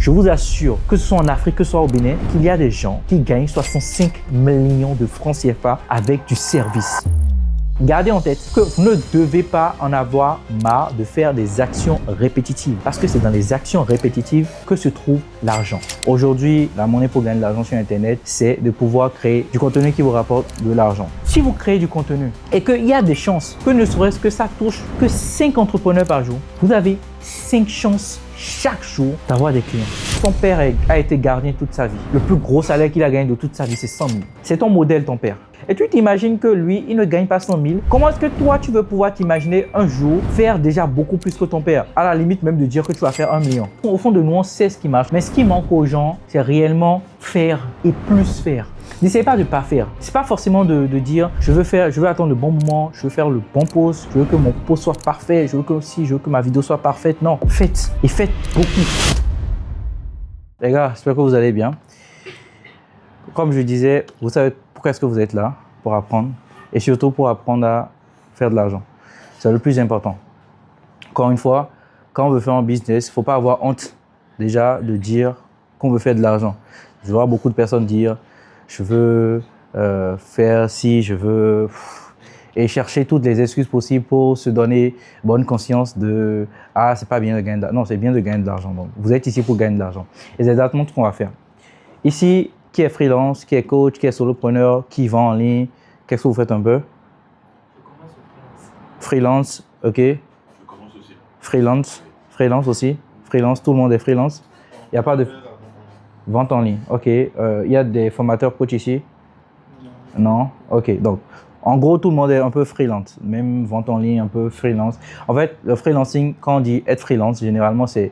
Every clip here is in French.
Je vous assure, que ce soit en Afrique, que ce soit au Bénin, qu'il y a des gens qui gagnent 65 millions de francs CFA avec du service. Gardez en tête que vous ne devez pas en avoir marre de faire des actions répétitives parce que c'est dans les actions répétitives que se trouve l'argent. Aujourd'hui, la monnaie pour gagner de l'argent sur Internet, c'est de pouvoir créer du contenu qui vous rapporte de l'argent. Si vous créez du contenu et qu'il y a des chances que ne serait-ce que ça touche que 5 entrepreneurs par jour, vous avez 5 chances chaque jour d'avoir des clients. Ton père a été gardien toute sa vie. Le plus gros salaire qu'il a gagné de toute sa vie, c'est 100 000. C'est ton modèle, ton père. Et tu t'imagines que lui, il ne gagne pas 100 000. Comment est-ce que toi, tu veux pouvoir t'imaginer un jour faire déjà beaucoup plus que ton père? À la limite même de dire que tu vas faire 1 million. Au fond de nous, on sait ce qui marche. Mais ce qui manque aux gens, c'est réellement faire et plus faire. N'essayez pas de ne pas faire. Ce n'est pas forcément de dire je veux attendre le bon moment, je veux faire le bon post, je veux que mon post soit parfait, je veux que ma vidéo soit parfaite. Non, faites et faites beaucoup. Les gars, j'espère que vous allez bien. Comme je disais, vous savez pourquoi est-ce que vous êtes là? Pour apprendre et surtout pour apprendre à faire de l'argent. C'est le plus important. Encore une fois, quand on veut faire un business, il ne faut pas avoir honte déjà de dire qu'on veut faire de l'argent. Je vois beaucoup de personnes dire je veux faire ci, je veux et chercher toutes les excuses possibles pour se donner bonne conscience de ah c'est pas bien de gagner de l'argent. Non, c'est bien de gagner de l'argent. Donc vous êtes ici pour gagner de l'argent. Et c'est exactement ce qu'on va faire. Ici, qui est freelance, qui est coach, qui est solopreneur, qui vend en ligne, qu'est-ce que vous faites un peu? Freelance, ok. Je commence aussi. Freelance aussi. Freelance, tout le monde est freelance. Il n'y a pas de vente en ligne, ok. Il y a des formateurs coach ici? Non, ok. Donc, en gros, tout le monde est un peu freelance, même vente en ligne, un peu freelance. En fait, le freelancing, quand on dit être freelance, généralement, c'est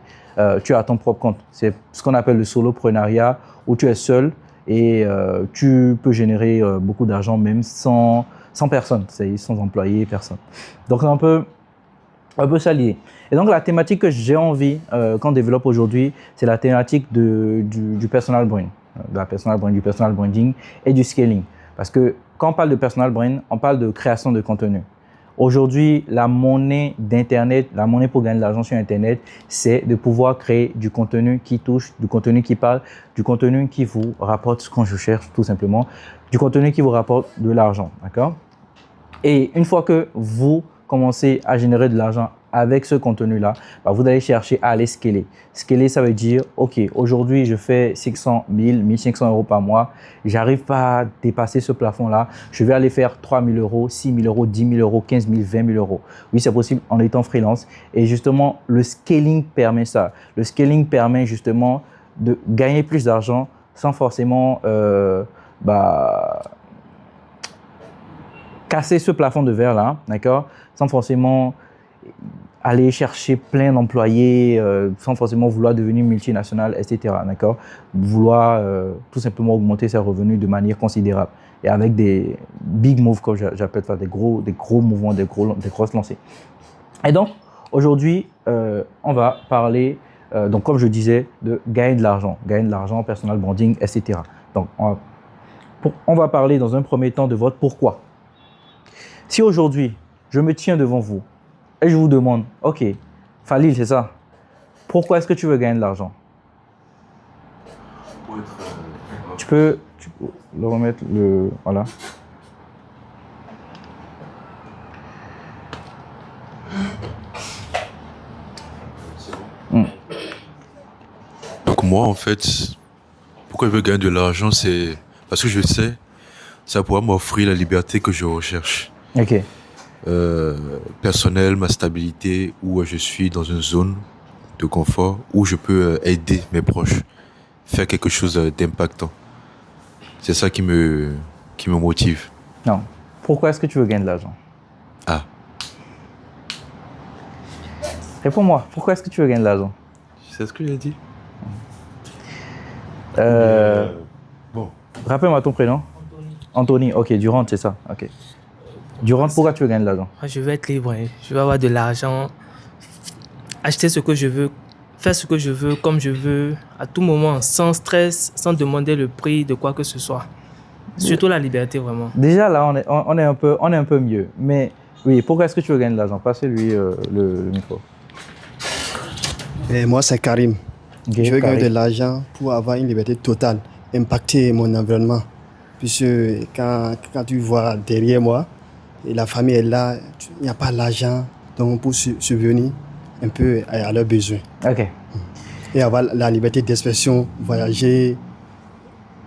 tu as ton propre compte. C'est ce qu'on appelle le soloprenariat, où tu es seul et tu peux générer beaucoup d'argent même sans personne, sans employé, personne. Donc, c'est un peu ça lié. Et donc, la thématique que j'ai envie qu'on développe aujourd'hui, c'est la thématique du personal brand, du personal branding et du scaling. Parce que quand on parle de personal brand, on parle de création de contenu. Aujourd'hui, la monnaie d'Internet, la monnaie pour gagner de l'argent sur Internet, c'est de pouvoir créer du contenu qui touche, du contenu qui parle, du contenu qui vous rapporte ce qu'on cherche tout simplement, du contenu qui vous rapporte de l'argent, d'accord? Et une fois que vous commencez à générer de l'argent avec ce contenu-là, vous allez chercher à aller scaler. Scaler, ça veut dire, OK, aujourd'hui, je fais 600 000, 1500 euros par mois. J'arrive pas à dépasser ce plafond-là. Je vais aller faire 3 000 euros, 6 000 euros, 10 000 euros, 15 000, 20 000 euros. Oui, c'est possible en étant freelance. Et justement, le scaling permet ça. Le scaling permet justement de gagner plus d'argent sans forcément casser ce plafond de verre-là, d'accord? Sans forcément aller chercher plein d'employés, sans forcément vouloir devenir multinational, etc. D'accord? Vouloir tout simplement augmenter ses revenus de manière considérable et avec des big moves, comme j'appelle ça, des gros mouvements, des grosses lancées. Et donc, aujourd'hui, on va parler, donc comme je disais, de gagner de l'argent, personal branding, etc. Donc, on va parler dans un premier temps de votre pourquoi. Si aujourd'hui, je me tiens devant vous et je vous demande, OK, Falil, c'est ça, pourquoi est-ce que tu veux gagner de l'argent? Tu peux le remettre, voilà. Donc moi, en fait, pourquoi je veux gagner de l'argent, c'est parce que je sais, ça pourra m'offrir la liberté que je recherche. OK. Personnel, ma stabilité, où je suis dans une zone de confort, où je peux aider mes proches, faire quelque chose d'impactant. C'est ça qui me motive. Non. Pourquoi est-ce que tu veux gagner de l'argent? Ah. Réponds-moi, pourquoi est-ce que tu veux gagner de l'argent? C'est ce que j'ai dit. Bon. Rappelle-moi ton prénom. Anthony. Ok, Durand, c'est ça. Ok. Durand, pourquoi tu veux gagner de l'argent? Je veux être libre. Je veux avoir de l'argent, acheter ce que je veux, faire ce que je veux, comme je veux, à tout moment, sans stress, sans demander le prix de quoi que ce soit. Surtout la liberté, vraiment. Déjà, là, on est un peu mieux. Mais oui, pourquoi est-ce que tu veux gagner de l'argent? Passez-lui le micro. Et moi, c'est Karim. Ok, Je veux gagner carré. de l'argent pour avoir une liberté totale, impacter mon environnement. Puisque quand tu vois derrière moi, et la famille est là, il n'y a pas l'argent donc pour subvenir un peu à leurs besoins. Ok. Et avoir la liberté d'expression, voyager,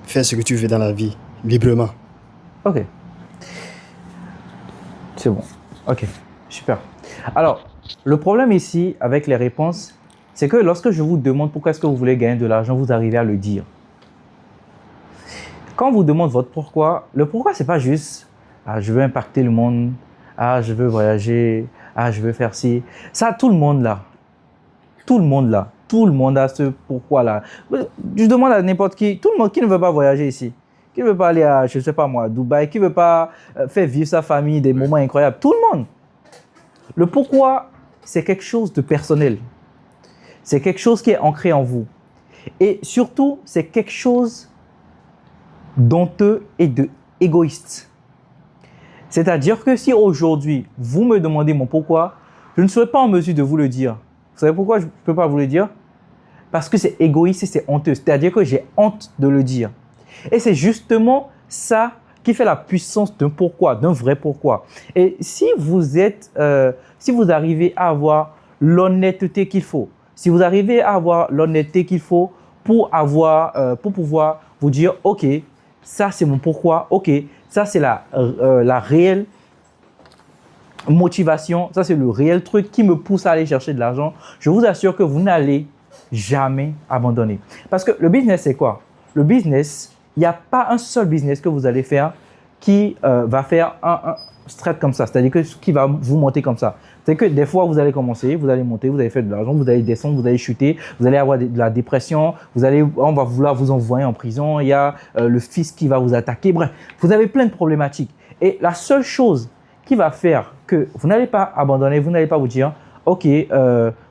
faire ce que tu veux dans la vie, librement. Ok. C'est bon. Ok. Super. Alors, le problème ici avec les réponses, c'est que lorsque je vous demande pourquoi est-ce que vous voulez gagner de l'argent, vous arrivez à le dire. Quand on vous demande votre pourquoi, le pourquoi, c'est pas juste « Ah, je veux impacter le monde. Ah, je veux voyager. Ah, je veux faire ci. » Ça, tout le monde là. Tout le monde là. Tout le monde a ce pourquoi-là. Je demande à n'importe qui, tout le monde qui ne veut pas voyager ici, qui ne veut pas aller à, je ne sais pas moi, Dubaï, qui ne veut pas faire vivre sa famille des moments incroyables. Tout le monde. Le pourquoi, c'est quelque chose de personnel. C'est quelque chose qui est ancré en vous. Et surtout, c'est quelque chose d'honteux et d'égoïste. C'est-à-dire que si aujourd'hui, vous me demandez mon pourquoi, je ne serai pas en mesure de vous le dire. Vous savez pourquoi je ne peux pas vous le dire? Parce que c'est égoïste et c'est honteux. C'est-à-dire que j'ai honte de le dire. Et c'est justement ça qui fait la puissance d'un pourquoi, d'un vrai pourquoi. Et si vous arrivez à avoir l'honnêteté qu'il faut, si vous arrivez à avoir l'honnêteté qu'il faut pour pouvoir vous dire, OK, ça c'est mon pourquoi, OK, ça c'est la réelle motivation, ça c'est le réel truc qui me pousse à aller chercher de l'argent, je vous assure que vous n'allez jamais abandonner. Parce que le business, c'est quoi? Le business, il n'y a pas un seul business que vous allez faire qui va faire un straight comme ça, c'est-à-dire qui va vous monter comme ça. C'est que des fois, vous allez commencer, vous allez monter, vous allez faire de l'argent, vous allez descendre, vous allez chuter, vous allez avoir de la dépression, on va vouloir vous envoyer en prison, il y a le fils qui va vous attaquer, bref, vous avez plein de problématiques. Et la seule chose qui va faire que vous n'allez pas abandonner, vous n'allez pas vous dire « Ok,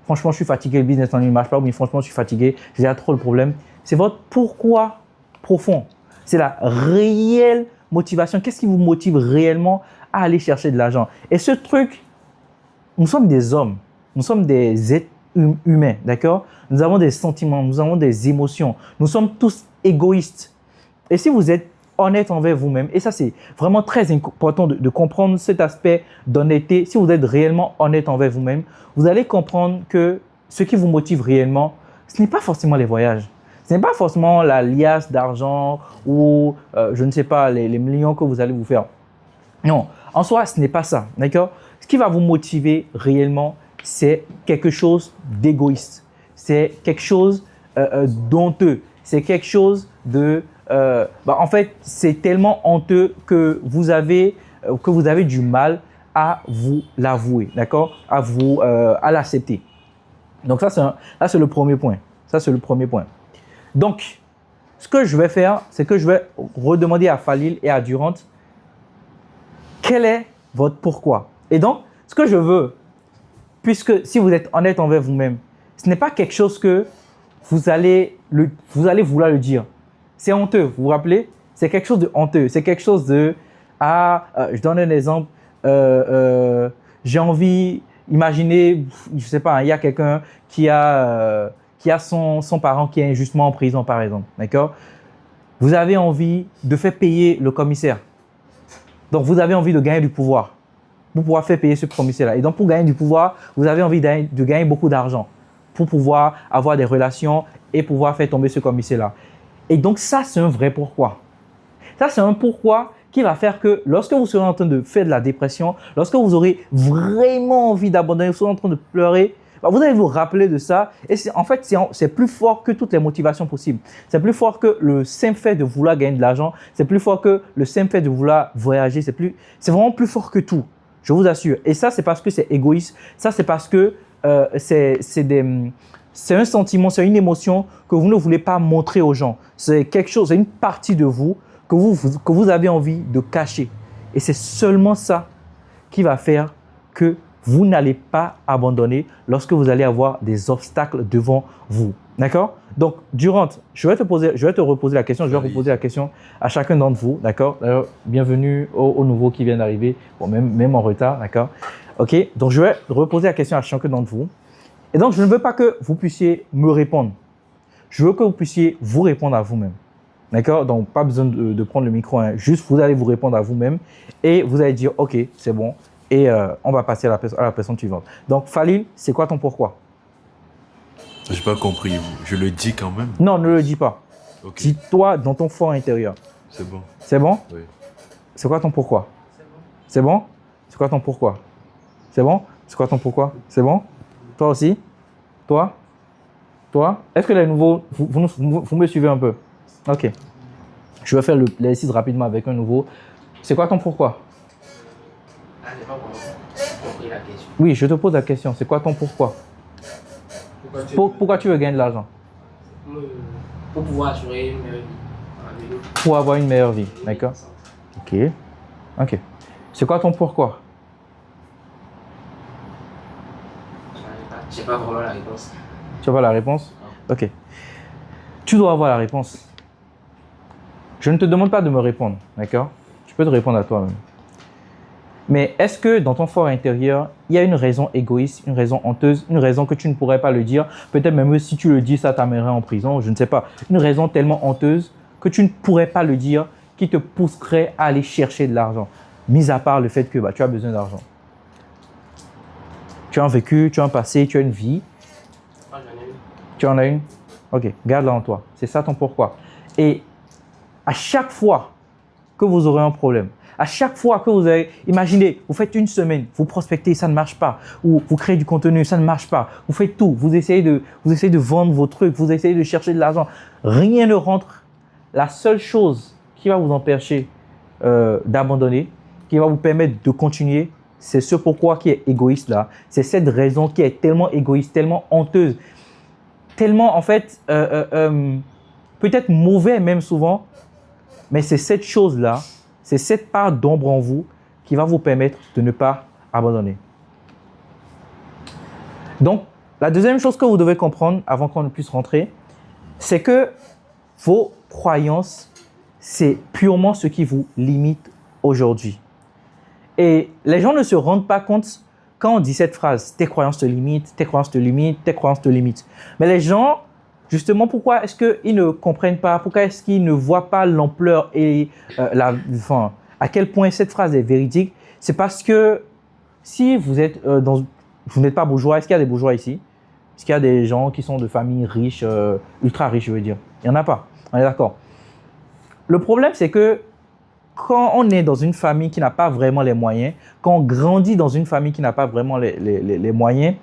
franchement, je suis fatigué, le business ne marche pas, mais franchement, je suis fatigué, j'ai trop de problèmes. » C'est votre pourquoi profond. C'est la réelle motivation. Qu'est-ce qui vous motive réellement à aller chercher de l'argent? Et ce truc, nous sommes des hommes, nous sommes des êtres humains, d'accord? Nous avons des sentiments, nous avons des émotions. Nous sommes tous égoïstes. Et si vous êtes honnête envers vous-même, et ça c'est vraiment très important de comprendre cet aspect d'honnêteté. Si vous êtes réellement honnête envers vous-même, vous allez comprendre que ce qui vous motive réellement, ce n'est pas forcément les voyages. Ce n'est pas forcément la liasse d'argent ou je ne sais pas, les millions que vous allez vous faire. Non, en soi, ce n'est pas ça, d'accord? Ce qui va vous motiver réellement, c'est quelque chose d'égoïste. C'est quelque chose d'honteux. C'est quelque chose de... en fait, c'est tellement honteux que vous avez du mal à vous l'avouer, d'accord? À l'accepter. Donc ça, c'est le premier point. Ça, c'est le premier point. Donc, ce que je vais faire, c'est que je vais redemander à Falil et à Durant quel est votre pourquoi. Et donc, ce que je veux, puisque si vous êtes honnête envers vous-même, ce n'est pas quelque chose que vous allez vouloir le dire. C'est honteux, vous vous rappelez? C'est quelque chose de honteux. C'est quelque chose de... je donne un exemple. J'ai envie... Imaginez, je ne sais pas, il y a quelqu'un qui a son parent qui est injustement en prison, par exemple. D'accord? Vous avez envie de faire payer le commissaire. Donc, vous avez envie de gagner du pouvoir pour pouvoir faire payer ce commissaire-là. Et donc, pour gagner du pouvoir, vous avez envie de gagner beaucoup d'argent pour pouvoir avoir des relations et pouvoir faire tomber ce commissaire-là. Et donc, ça, c'est un vrai pourquoi. Ça, c'est un pourquoi qui va faire que lorsque vous serez en train de faire de la dépression, lorsque vous aurez vraiment envie d'abandonner, vous serez en train de pleurer, vous allez vous rappeler de ça. Et en fait, c'est plus fort que toutes les motivations possibles. C'est plus fort que le simple fait de vouloir gagner de l'argent. C'est plus fort que le simple fait de vouloir voyager. C'est vraiment plus fort que tout. Je vous assure. Et ça, c'est parce que c'est égoïste. Ça, c'est parce que c'est un sentiment, c'est une émotion que vous ne voulez pas montrer aux gens. C'est quelque chose, c'est une partie de vous que vous avez envie de cacher. Et c'est seulement ça qui va faire que vous n'allez pas abandonner lorsque vous allez avoir des obstacles devant vous. D'accord? Donc, Durant, je vais te reposer la question. Je vais reposer la question à chacun d'entre vous. D'accord? D'ailleurs, bienvenue aux nouveaux qui viennent d'arriver, bon, même en retard. D'accord? OK? Donc, je vais reposer la question à chacun d'entre vous. Et donc, je ne veux pas que vous puissiez me répondre. je veux que vous puissiez vous répondre à vous-même. D'accord? Donc, pas besoin de prendre le micro. Hein. Juste, vous allez vous répondre à vous-même et vous allez dire, OK, c'est bon. Et on va passer à la personne suivante. Donc, Falil, c'est quoi ton pourquoi? J'ai pas compris. Je le dis quand même. Non, ne le dis pas. Ok. Dis-toi dans ton fort intérieur. C'est bon. C'est bon? Oui. C'est quoi ton pourquoi? C'est bon? C'est quoi ton pourquoi? C'est bon? C'est quoi ton pourquoi? C'est bon? Toi aussi? Toi? Toi? Est-ce que les nouveaux, vous me suivez un peu? Ok. Je vais faire l'exercice rapidement avec un nouveau. C'est quoi ton pourquoi? Ah, j'ai pas vraiment compris la question. Oui, je te pose la question. C'est quoi ton pourquoi? Pourquoi tu veux gagner de l'argent? Pour pouvoir assurer une meilleure vie dans la vélo. Pour avoir une meilleure vie. D'accord? Ok. Ok. C'est quoi ton pourquoi? J'ai pas vraiment la réponse. Tu vois la réponse? Ok. Tu dois avoir la réponse. Je ne te demande pas de me répondre, d'accord? Tu peux te répondre à toi-même. Mais est-ce que dans ton fort intérieur, il y a une raison égoïste, une raison honteuse, une raison que tu ne pourrais pas le dire? Peut-être même si tu le dis, ça t'amènerait en prison, je ne sais pas. Une raison tellement honteuse que tu ne pourrais pas le dire, qui te pousserait à aller chercher de l'argent, mis à part le fait que tu as besoin d'argent. Tu as un vécu, tu as un passé, tu as une vie. Moi, j'en ai une. Tu en as une? Ok, garde-la en toi. C'est ça ton pourquoi. Et à chaque fois que vous aurez un problème, à chaque fois que vous avez, imaginez, vous faites une semaine, vous prospectez, ça ne marche pas, ou vous créez du contenu, ça ne marche pas, vous faites tout, vous essayez de vendre vos trucs, vous essayez de chercher de l'argent, rien ne rentre. La seule chose qui va vous empêcher d'abandonner, qui va vous permettre de continuer, c'est ce pourquoi qui est égoïste là. C'est cette raison qui est tellement égoïste, tellement honteuse, tellement en fait, peut-être mauvais même souvent, mais c'est cette chose-là, c'est cette part d'ombre en vous qui va vous permettre de ne pas abandonner. Donc, la deuxième chose que vous devez comprendre avant qu'on ne puisse rentrer, c'est que vos croyances, c'est purement ce qui vous limite aujourd'hui. Et les gens ne se rendent pas compte quand on dit cette phrase, tes croyances te limitent, tes croyances te limitent, tes croyances te limitent. Mais les gens, justement, pourquoi est-ce qu'ils ne comprennent pas, pourquoi est-ce qu'ils ne voient pas l'ampleur et à quel point cette phrase est véridique? C'est parce que si vous êtes vous n'êtes pas bourgeois, est-ce qu'il y a des bourgeois ici? Est-ce qu'il y a des gens qui sont de familles riches, ultra riches, je veux dire? Il n'y en a pas, on est d'accord. Le problème, c'est que quand on est dans une famille qui n'a pas vraiment les moyens, quand on grandit dans une famille qui n'a pas vraiment les moyens,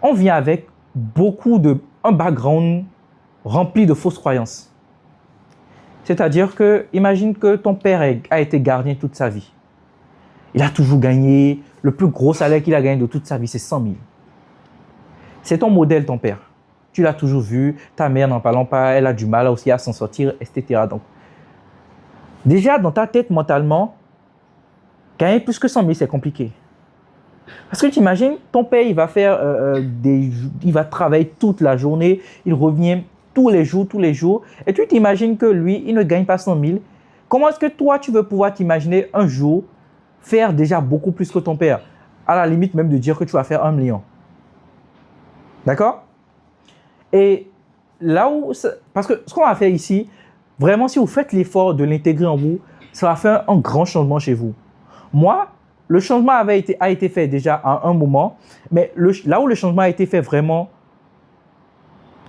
on vient avec un background rempli de fausses croyances. C'est-à-dire que, imagine que ton père a été gardien toute sa vie. Il a toujours gagné, le plus gros salaire qu'il a gagné de toute sa vie, c'est 100 000. C'est ton modèle, ton père. Tu l'as toujours vu, ta mère n'en parlant pas, elle a du mal aussi à s'en sortir, etc. Donc, déjà, dans ta tête, mentalement, gagner plus que 100 000, c'est compliqué. Parce que tu imagines, ton père, il va faire il va travailler toute la journée, il revient tous les jours, et tu t'imagines que lui, il ne gagne pas 100 000. Comment est-ce que toi, tu veux pouvoir t'imaginer un jour faire déjà beaucoup plus que ton père? À la limite même de dire que tu vas faire 1 million. D'accord? Et là où... Parce que ce qu'on va faire ici, vraiment, si vous faites l'effort de l'intégrer en vous, ça va faire un grand changement chez vous. Moi, le changement a été fait déjà à un moment, mais là où le changement a été fait vraiment,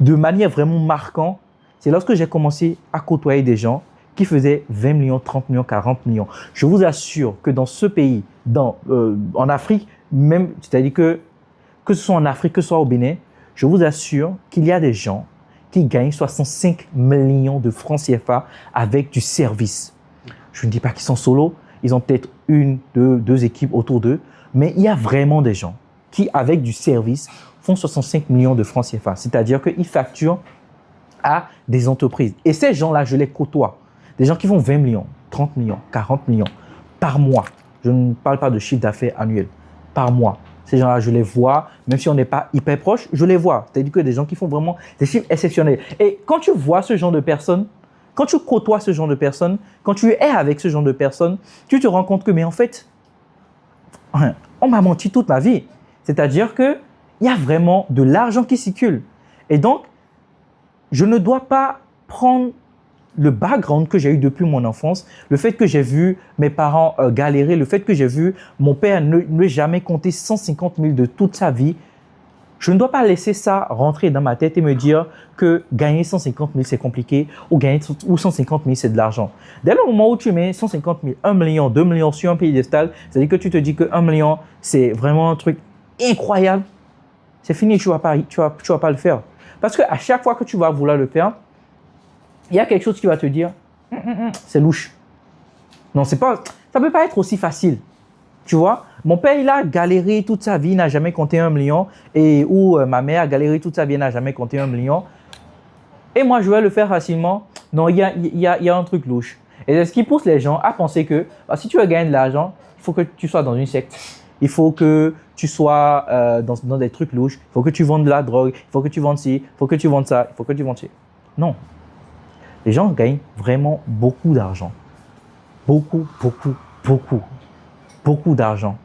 de manière vraiment marquante, c'est lorsque j'ai commencé à côtoyer des gens qui faisaient 20 millions, 30 millions, 40 millions. Je vous assure que dans ce pays, en Afrique, même, c'est-à-dire que ce soit en Afrique, que ce soit au Bénin, je vous assure qu'il y a des gens qui gagnent 65 millions de francs CFA avec du service. Je ne dis pas qu'ils sont solos, ils ont peut-être deux équipes autour d'eux, mais il y a vraiment des gens qui, avec du service, font 65 millions de francs CFA. C'est-à-dire qu'ils facturent à des entreprises. Et ces gens-là, je les côtoie. Des gens qui font 20 millions, 30 millions, 40 millions par mois. Je ne parle pas de chiffre d'affaires annuel, par mois. Ces gens-là, je les vois, même si on n'est pas hyper proche, je les vois. C'est-à-dire que des gens qui font vraiment des chiffres exceptionnels. Et quand tu vois ce genre de personnes, quand tu côtoies ce genre de personnes, quand tu es avec ce genre de personnes, tu te rends compte que, mais en fait, on m'a menti toute ma vie. C'est-à-dire qu'il y a vraiment de l'argent qui circule. Et donc, je ne dois pas prendre le background que j'ai eu depuis mon enfance, le fait que j'ai vu mes parents galérer, le fait que j'ai vu mon père ne jamais compter 150 000 de toute sa vie. Je ne dois pas laisser ça rentrer dans ma tête et me dire que gagner 150 000 c'est compliqué ou 150 000 c'est de l'argent. Dès le moment où tu mets 150 000, 1 million, 2 millions sur un piédestal, c'est-à-dire que tu te dis que 1 million c'est vraiment un truc incroyable, c'est fini, tu vas pas le faire. Parce qu'à chaque fois que tu vas vouloir le faire, il y a quelque chose qui va te dire c'est louche. Non, ça ne peut pas être aussi facile. Tu vois, mon père, il a galéré toute sa vie, il n'a jamais compté 1 million. Ou ma mère a galéré toute sa vie, elle n'a jamais compté 1 million. Et moi, je vais le faire facilement. Non, il y a un truc louche. Et c'est ce qui pousse les gens à penser que si tu veux gagner de l'argent, il faut que tu sois dans une secte. Il faut que tu sois dans des trucs louches. Il faut que tu vendes de la drogue. Il faut que tu vendes ci. Il faut que tu vendes ça. Il faut que tu vendes ci. Non. Les gens gagnent vraiment beaucoup d'argent. Beaucoup d'argent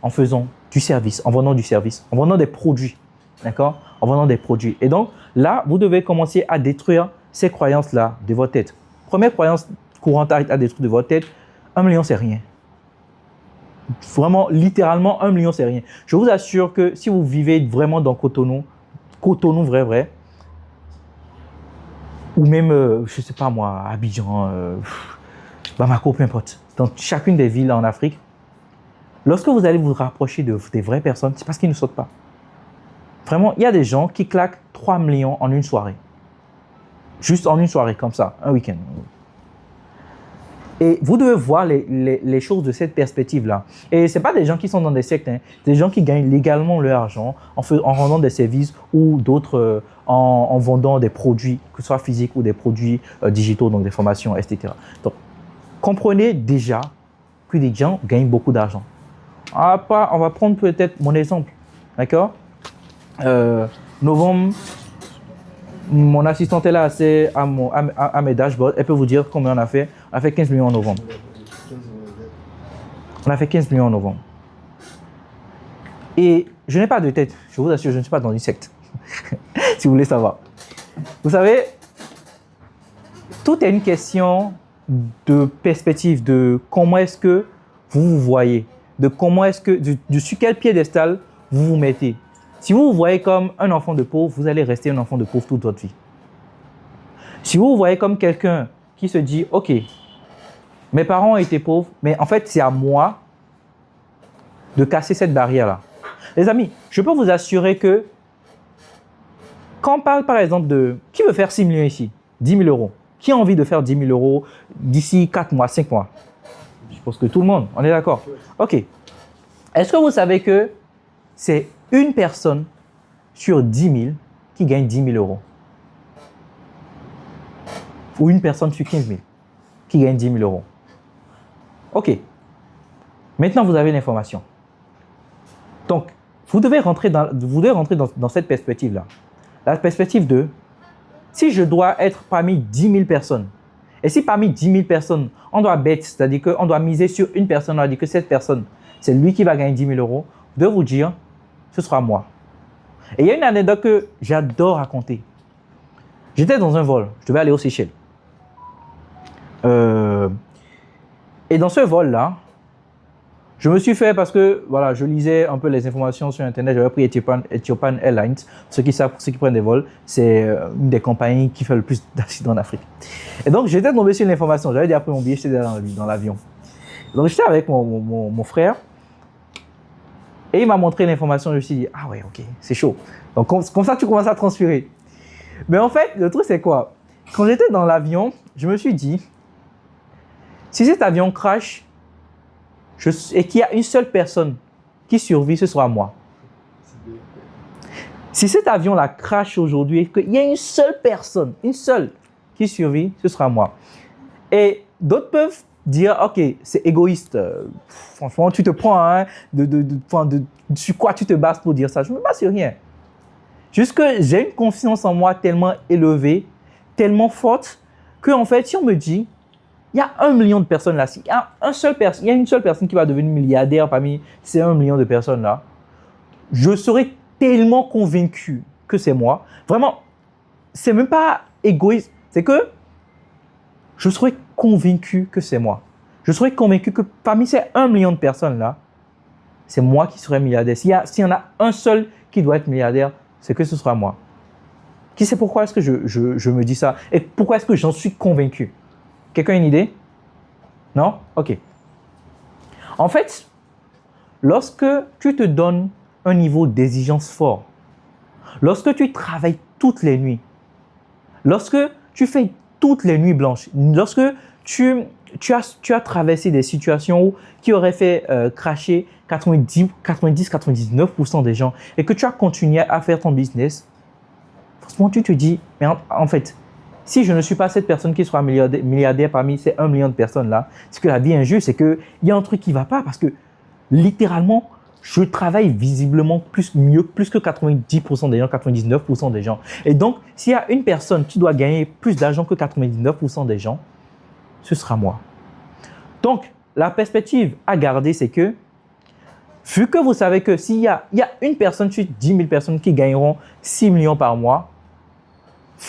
en faisant du service, en vendant du service, en vendant des produits. D'accord? En vendant des produits. Et donc, là, vous devez commencer à détruire ces croyances-là de votre tête. Première croyance courante à détruire de votre tête, 1 million, c'est rien. Vraiment, littéralement, 1 million, c'est rien. Je vous assure que si vous vivez vraiment dans Cotonou vrai, ou même, je ne sais pas moi, Abidjan, Bamako, peu importe, dans chacune des villes en Afrique, lorsque vous allez vous rapprocher des vraies personnes, c'est parce qu'ils ne sautent pas. Vraiment, il y a des gens qui claquent 3 millions en une soirée. Juste en une soirée, comme ça, un week-end. Et vous devez voir les choses de cette perspective-là. Et ce n'est pas des gens qui sont dans des sectes, hein. Des gens qui gagnent légalement leur argent en rendant des services ou d'autres en vendant des produits, que ce soit physiques ou des produits digitaux, donc des formations, etc. Donc, comprenez déjà que les gens gagnent beaucoup d'argent. On va prendre peut-être mon exemple, d'accord? Novembre, mon assistante est là, c'est à mes dashboards. Elle peut vous dire combien on a fait. On a fait 15 millions en novembre. On a fait 15 millions en novembre. Et je n'ai pas de tête. Je vous assure, je ne suis pas dans une secte. Si vous voulez savoir. Vous savez, tout est une question de perspective, de comment est-ce que vous vous voyez, de comment est-ce que, sur quel piédestal vous vous mettez. Si vous vous voyez comme un enfant de pauvre, vous allez rester un enfant de pauvre toute votre vie. Si vous vous voyez comme quelqu'un qui se dit, OK, mes parents étaient pauvres, mais en fait, c'est à moi de casser cette barrière-là. Les amis, je peux vous assurer que quand on parle par exemple de... Qui veut faire 6 millions ici? 10 000 euros. Qui a envie de faire 10 000 euros d'ici 4 mois, 5 mois? Je pense que tout le monde, on est d'accord. OK. Est-ce que vous savez que c'est une personne sur 10 000 qui gagne 10 000 euros? Ou une personne sur 15 000 qui gagne 10 000 euros? OK. Maintenant, vous avez l'information. Donc, vous devez rentrer dans cette perspective-là. La perspective de, si je dois être parmi 10 000 personnes, et si parmi 10 000 personnes, on doit bet, c'est-à-dire qu'on doit miser sur une personne, on doit dire que cette personne, c'est lui qui va gagner 10 000 euros, de vous dire, ce sera moi. Et il y a une anecdote que j'adore raconter. J'étais dans un vol, je devais aller aux Seychelles. Et dans ce vol-là, je me suis fait, parce que voilà, je lisais un peu les informations sur Internet, j'avais pris Ethiopian Airlines. Ceux qui savent, ceux qui prennent des vols, c'est une des compagnies qui fait le plus d'accidents en Afrique. Et donc, j'étais tombé sur l'information. J'avais déjà pris mon billet, j'étais dans l'avion. Donc, j'étais avec mon frère. Et il m'a montré l'information. Je me suis dit, ah ouais, ok, c'est chaud. Donc, comme ça, tu commences à transpirer. Mais en fait, le truc, c'est quoi? Quand j'étais dans l'avion, je me suis dit, si cet avion crash, et qu'il y a une seule personne qui survit, ce sera moi. Si cet avion-là crash aujourd'hui et qu'il y a une seule personne, qui survit, ce sera moi. Et d'autres peuvent dire, ok, c'est égoïste. Franchement, tu te prends, hein, sur quoi tu te bases pour dire ça? Je ne me base sur rien. Juste que j'ai une confiance en moi tellement élevée, tellement forte, qu'en fait, si on me dit, il y a 1 million de personnes là. Il y a une seule personne qui va devenir milliardaire parmi ces 1 million de personnes là. Je serai tellement convaincu que c'est moi. Vraiment, c'est même pas égoïste, c'est que je serais convaincu que c'est moi. Je serais convaincu que parmi ces 1 million de personnes-là, c'est moi qui serai milliardaire. S'il y en a un seul qui doit être milliardaire, c'est que ce sera moi. Qui sait pourquoi est-ce que je me dis ça? Et pourquoi est-ce que j'en suis convaincu? Quelqu'un a une idée? Non? Ok. En fait, lorsque tu te donnes un niveau d'exigence fort, lorsque tu travailles toutes les nuits, lorsque tu fais toutes les nuits blanches, lorsque tu as traversé des situations qui auraient fait cracher 90-99% des gens et que tu as continué à faire ton business, franchement, tu te dis, mais en fait, si je ne suis pas cette personne qui sera milliardaire parmi ces 1 million de personnes-là, c'est que la vie est injuste, c'est qu'il y a un truc qui ne va pas parce que littéralement, je travaille visiblement plus que 90% des gens, 99% des gens. Et donc, s'il y a une personne qui doit gagner plus d'argent que 99% des gens, ce sera moi. Donc, la perspective à garder, c'est que, vu que vous savez que s'il y a une personne sur 10 000 personnes qui gagneront 6 millions par mois,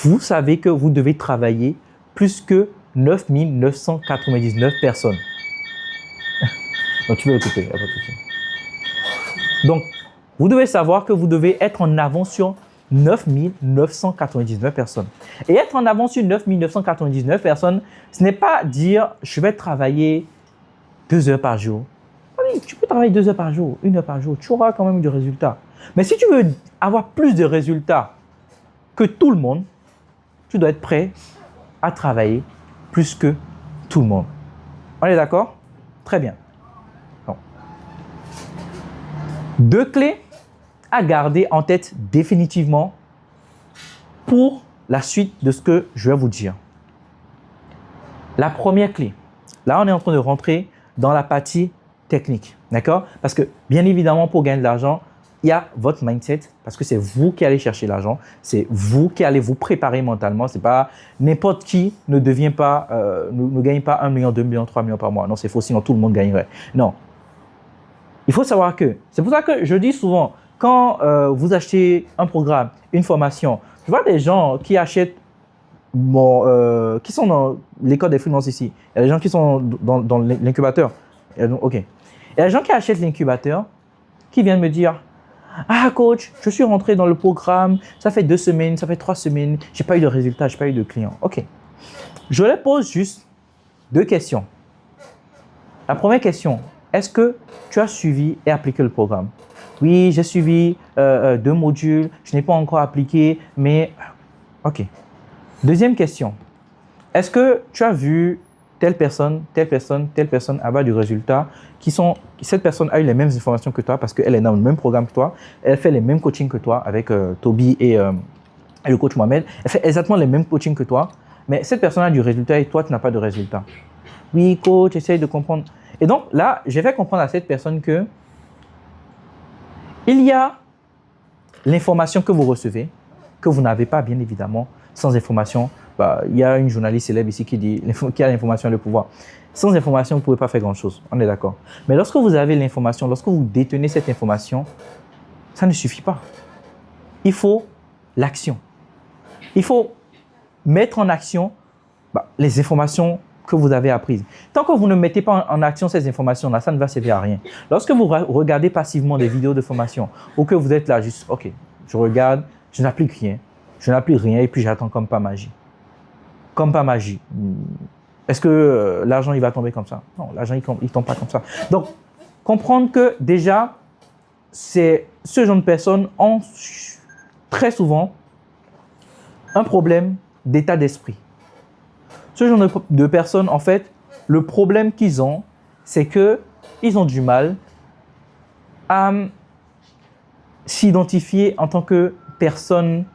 vous savez que vous devez travailler plus que 9 999 personnes. Donc, tu peux le couper, il n'y a pas de souci. Donc, vous devez savoir que vous devez être en avance sur 9 999 personnes. Et être en avance sur 9 999 personnes, ce n'est pas dire « je vais travailler 2 heures par jour ». Oui, tu peux travailler 2 heures par jour, 1 heure par jour, tu auras quand même du résultat. Mais si tu veux avoir plus de résultats que tout le monde, tu dois être prêt à travailler plus que tout le monde. On est d'accord? Très bien. Bon. 2 clés à garder en tête définitivement pour la suite de ce que je vais vous dire. La première clé, là on est en train de rentrer dans la partie technique, d'accord? Parce que bien évidemment pour gagner de l'argent, il y a votre mindset parce que c'est vous qui allez chercher l'argent, c'est vous qui allez vous préparer mentalement, c'est pas n'importe qui ne devient pas, ne gagne pas 1 million, 2 millions, 3 millions par mois. Non, c'est faux, sinon tout le monde gagnerait. Non. Il faut savoir que, c'est pour ça que je dis souvent, quand vous achetez un programme, une formation, je vois des gens qui achètent, qui sont dans l'école des freelances ici. Il y a des gens qui sont dans l'incubateur. Ok. Il y a des gens qui achètent l'incubateur, qui viennent me dire, ah coach, je suis rentré dans le programme, ça fait 2 semaines, ça fait 3 semaines, j'ai pas eu de résultat, j'ai pas eu de client. Ok. Je leur pose juste 2 questions. La première question, est-ce que tu as suivi et appliqué le programme? Oui, j'ai suivi 2 modules, je n'ai pas encore appliqué, mais ok. Deuxième question, est-ce que tu as vu telle personne avoir du résultat cette personne a eu les mêmes informations que toi parce qu'elle est dans le même programme que toi, elle fait les mêmes coachings que toi avec Toby et le coach Mohamed, elle fait exactement les mêmes coachings que toi, mais cette personne a du résultat et toi, tu n'as pas de résultat. Oui, coach, essaye de comprendre. Et donc là, je vais comprendre à cette personne que il y a l'information que vous recevez, que vous n'avez pas, bien évidemment. Sans information, il y a une journaliste célèbre ici qui dit qu'il y a l'information et le pouvoir. Sans information, vous ne pouvez pas faire grand-chose. On est d'accord. Mais lorsque vous avez l'information, lorsque vous détenez cette information, ça ne suffit pas. Il faut l'action. Il faut mettre en action les informations que vous avez apprises. Tant que vous ne mettez pas en action ces informations-là, ça ne va servir à rien. Lorsque vous regardez passivement des vidéos de formation ou que vous êtes là juste, ok, je regarde, je n'applique rien et puis j'attends comme pas magie. Comme pas magie. Est-ce que l'argent il va tomber comme ça? Non, l'argent il tombe pas comme ça. Donc, comprendre que déjà, ce genre de personnes ont très souvent un problème d'état d'esprit. Ce genre de personnes, en fait, le problème qu'ils ont, c'est qu'ils ont du mal à s'identifier en tant que personne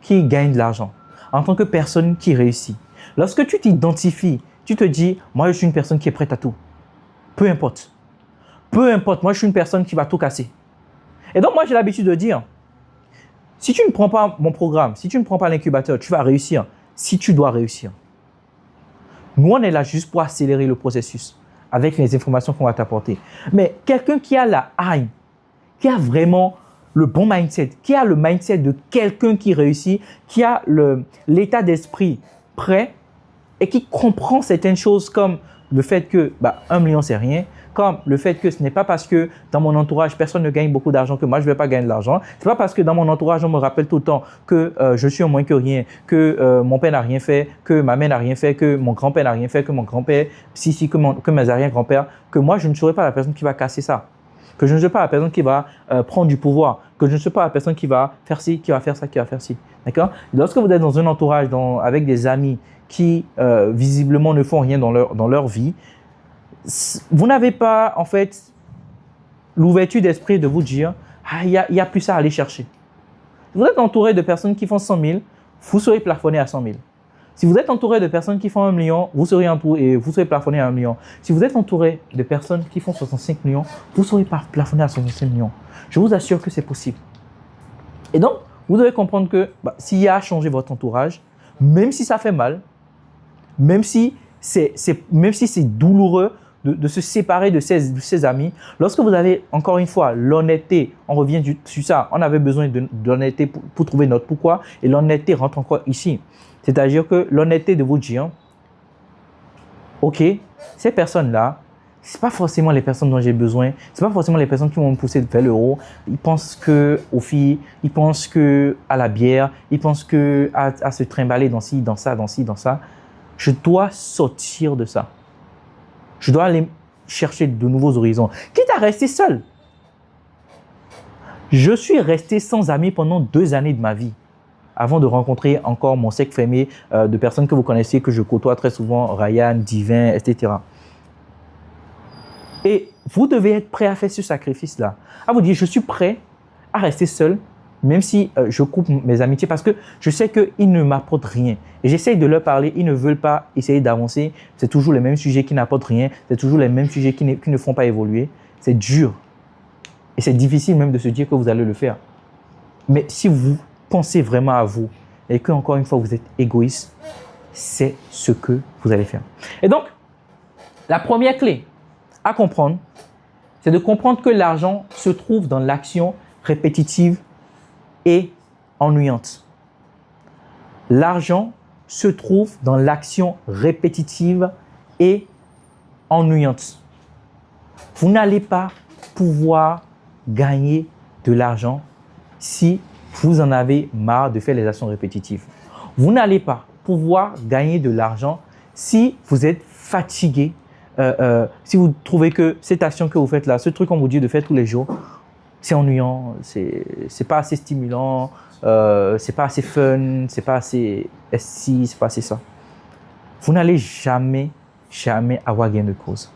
qui gagne de l'argent, en tant que personne qui réussit. Lorsque tu t'identifies, tu te dis, moi je suis une personne qui est prête à tout. Peu importe. Peu importe, moi je suis une personne qui va tout casser. Et donc moi j'ai l'habitude de dire, si tu ne prends pas mon programme, si tu ne prends pas l'incubateur, tu vas réussir si tu dois réussir. Nous on est là juste pour accélérer le processus avec les informations qu'on va t'apporter. Mais quelqu'un qui a la haine, qui a vraiment le bon mindset, qui a le mindset de quelqu'un qui réussit, qui a l'état d'esprit prêt et qui comprend certaines choses comme le fait que 1 million, c'est rien, comme le fait que ce n'est pas parce que dans mon entourage, personne ne gagne beaucoup d'argent que moi, je ne vais pas gagner de l'argent. Ce n'est pas parce que dans mon entourage, on me rappelle tout le temps que je suis au moins que rien, que mon père n'a rien fait, que ma mère n'a rien fait, que mon grand-père n'a rien fait, que mon grand-père, que mes arrière-grands-pères, que moi, je ne serai pas la personne qui va casser ça. Que je ne serai pas la personne qui va prendre du pouvoir, que je ne serai pas la personne qui va faire ci, qui va faire ça, qui va faire ci. D'accord? Lorsque vous êtes dans un entourage avec des amis qui visiblement ne font rien dans leur vie, vous n'avez pas en fait l'ouverture d'esprit de vous dire « Ah, il y a plus ça à aller chercher ». Si vous êtes entouré de personnes qui font 100 000, vous serez plafonné à 100 000. Si vous êtes entouré de personnes qui font 1 million, vous serez plafonné à 1 million. Si vous êtes entouré de personnes qui font 65 millions, vous serez plafonné à 65 millions. Je vous assure que c'est possible. Et donc, vous devez comprendre que s'il y a à changer votre entourage, même si ça fait mal, même si c'est douloureux de se séparer de ses amis, lorsque vous avez, encore une fois, l'honnêteté, on revient sur ça, on avait besoin d'honnêteté pour trouver notre pourquoi, et l'honnêteté rentre encore ici. C'est-à-dire que l'honnêteté de vous dire, ok, ces personnes-là, ce n'est pas forcément les personnes dont j'ai besoin, ce n'est pas forcément les personnes qui vont me pousser vers le haut. Ils pensent aux filles, ils pensent à la bière, ils pensent à se trimballer dans ci, dans ça, dans ci, dans ça. Je dois sortir de ça. Je dois aller chercher de nouveaux horizons, quitte à rester seul. Je suis resté sans amis pendant 2 années de ma vie, avant de rencontrer encore mon cercle fermé de personnes que vous connaissez, que je côtoie très souvent, Ryan, Divin, etc. Et vous devez être prêt à faire ce sacrifice-là, à vous dire, je suis prêt à rester seul, même si je coupe mes amitiés, parce que je sais qu'ils ne m'apportent rien. Et j'essaye de leur parler, ils ne veulent pas essayer d'avancer. C'est toujours les mêmes sujets qui n'apportent rien, c'est toujours les mêmes sujets qui ne font pas évoluer. C'est dur. Et c'est difficile même de se dire que vous allez le faire. Mais si vous pensez vraiment à vous, et que, encore une fois, vous êtes égoïste, c'est ce que vous allez faire. Et donc, la première clé à comprendre, c'est de comprendre que l'argent se trouve dans l'action répétitive et ennuyante. L'argent se trouve dans l'action répétitive et ennuyante. Vous n'allez pas pouvoir gagner de l'argent si vous en avez marre de faire les actions répétitives. Vous n'allez pas pouvoir gagner de l'argent si vous êtes fatigué, si vous trouvez que cette action que vous faites là, ce truc qu'on vous dit de faire tous les jours, c'est ennuyant, c'est pas assez stimulant, c'est pas assez fun, c'est pas assez SC, c'est pas assez ça. Vous n'allez jamais avoir gain de cause.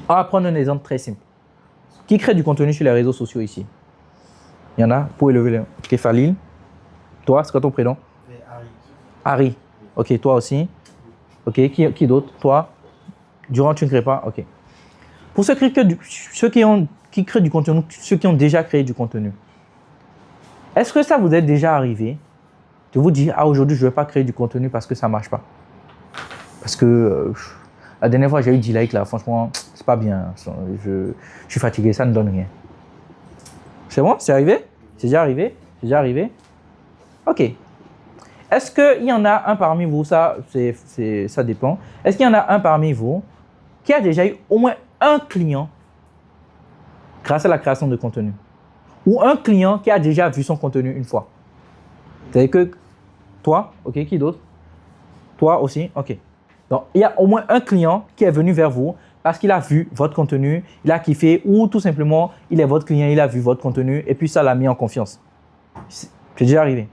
On va prendre un exemple très simple. Qui crée du contenu sur les réseaux sociaux ici? Il y en a? Vous pouvez lever les mains. Ok, Falil. Toi, c'est quoi ton prénom? Harry. Ok, toi aussi. Ok, qui d'autre? Toi? Durant, tu ne crées pas? Ok. Pour ceux qui créent du contenu, ceux qui ont déjà créé du contenu, est-ce que ça vous est déjà arrivé de vous dire « Ah, aujourd'hui, je ne vais pas créer du contenu parce que ça ne marche pas ». Parce que la dernière fois, j'ai eu 10 likes là, franchement, c'est pas bien. Je suis fatigué, ça ne donne rien. C'est bon? C'est arrivé? C'est déjà arrivé? C'est déjà arrivé? Ok. Est-ce qu'il y en a un parmi vous, ça dépend, est-ce qu'il y en a un parmi vous qui a déjà eu au moins un client grâce à la création de contenu? Ou un client qui a déjà vu son contenu une fois? C'est-à-dire que toi, ok, qui d'autre? Toi aussi, ok. Donc, il y a au moins un client qui est venu vers vous parce qu'il a vu votre contenu, il a kiffé, ou tout simplement, il est votre client, il a vu votre contenu et puis ça l'a mis en confiance. C'est déjà arrivé.